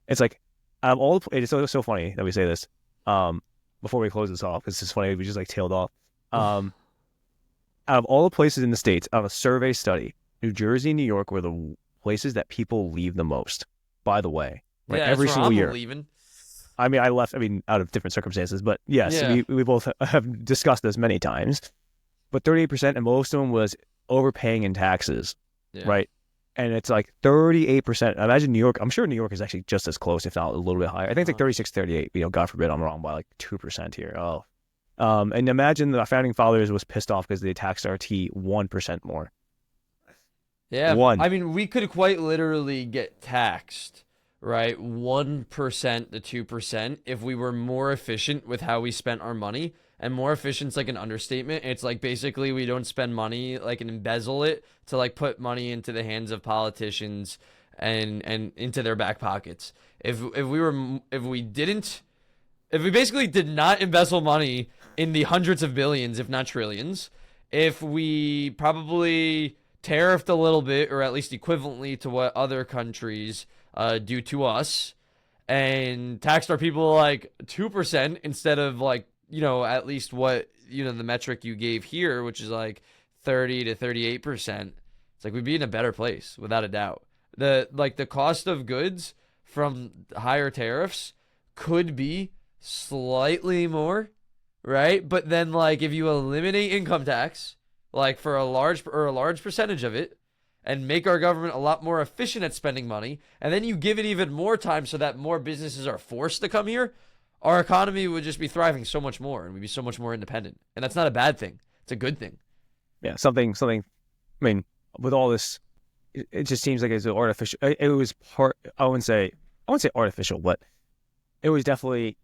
It's like, out of all, it's so funny that we say this. Before we close this off, it's just funny we just like tailed off. Out of all the places in the states, out of a survey study, New Jersey and New York were the places that people leave the most. By the way, right? Yeah, every single year. Leaving. I mean, I left. I mean, out of different circumstances, but yes, Yeah. we both have discussed this many times. But 38%, and most of them was overpaying in taxes, right? And it's like 38%. Imagine New York. I'm sure New York is actually just as close, if not a little bit higher. I think it's like 36, 38. God forbid I'm wrong by like 2% here. Oh, and imagine the founding fathers was pissed off because they taxed our tea 1% more. Yeah. One. I mean, we could quite literally get taxed, right? 1% to 2% if we were more efficient with how we spent our money. And more efficient's like an understatement. It's like basically we don't spend money like and embezzle it to like put money into the hands of politicians and into their back pockets. If we basically did not embezzle money in the hundreds of billions, if not trillions, if we probably tariffed a little bit, or at least equivalently to what other countries do to us, and taxed our people like 2% instead of like, at least what, the metric you gave here, which is like 30 to 38%, it's like we'd be in a better place without a doubt. The cost of goods from higher tariffs could be slightly more, right? But then like if you eliminate income tax, like for a large percentage of it, and make our government a lot more efficient at spending money, and then you give it even more time so that more businesses are forced to come here, our economy would just be thriving so much more, and we'd be so much more independent. And that's not a bad thing. It's a good thing. Yeah, something. I mean, with all this, it just seems like it's artificial. It was part. I wouldn't say artificial, but it was definitely.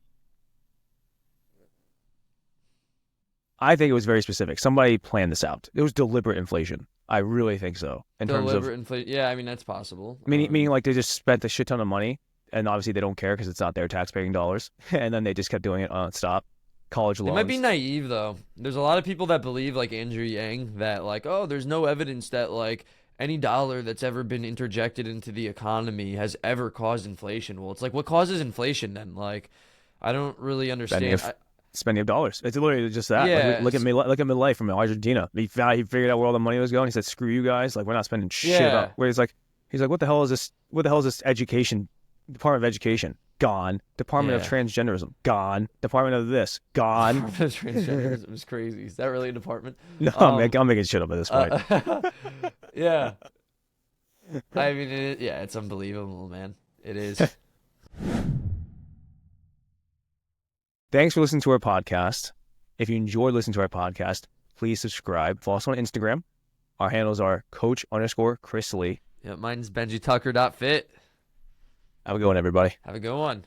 I think it was very specific. Somebody planned this out. It was deliberate inflation. I really think so. In terms of inflation. Yeah, I mean that's possible. Meaning like they just spent a shit ton of money and obviously they don't care because it's not their taxpaying dollars. And then they just kept doing it nonstop. College They loans. might be naive though. There's a lot of people that believe, like Andrew Yang, that like, oh, there's no evidence that like any dollar that's ever been interjected into the economy has ever caused inflation. Well, it's like, what causes inflation then? Like, I don't really understand. Spending of dollars. It's literally just that. Yeah, Like, look at me. Look at Milei from Argentina. He figured out where all the money was going. He said, "Screw you guys. Like, we're not spending shit Yeah. up." Where he's like, "What the hell is this? What the hell is this education? Department of Education gone. Department of Yeah. Transgenderism gone. Department of this gone." Transgenderism is crazy. Is that really a department? No, I'm making shit up at this point. Yeah. I mean, it's unbelievable, man. It is. Thanks for listening to our podcast. If you enjoyed listening to our podcast, please subscribe. Follow us on Instagram. Our handles are Coach_Chris Lee. Yeah, mine's BenjiTucker.fit. Have a good one, everybody. Have a good one.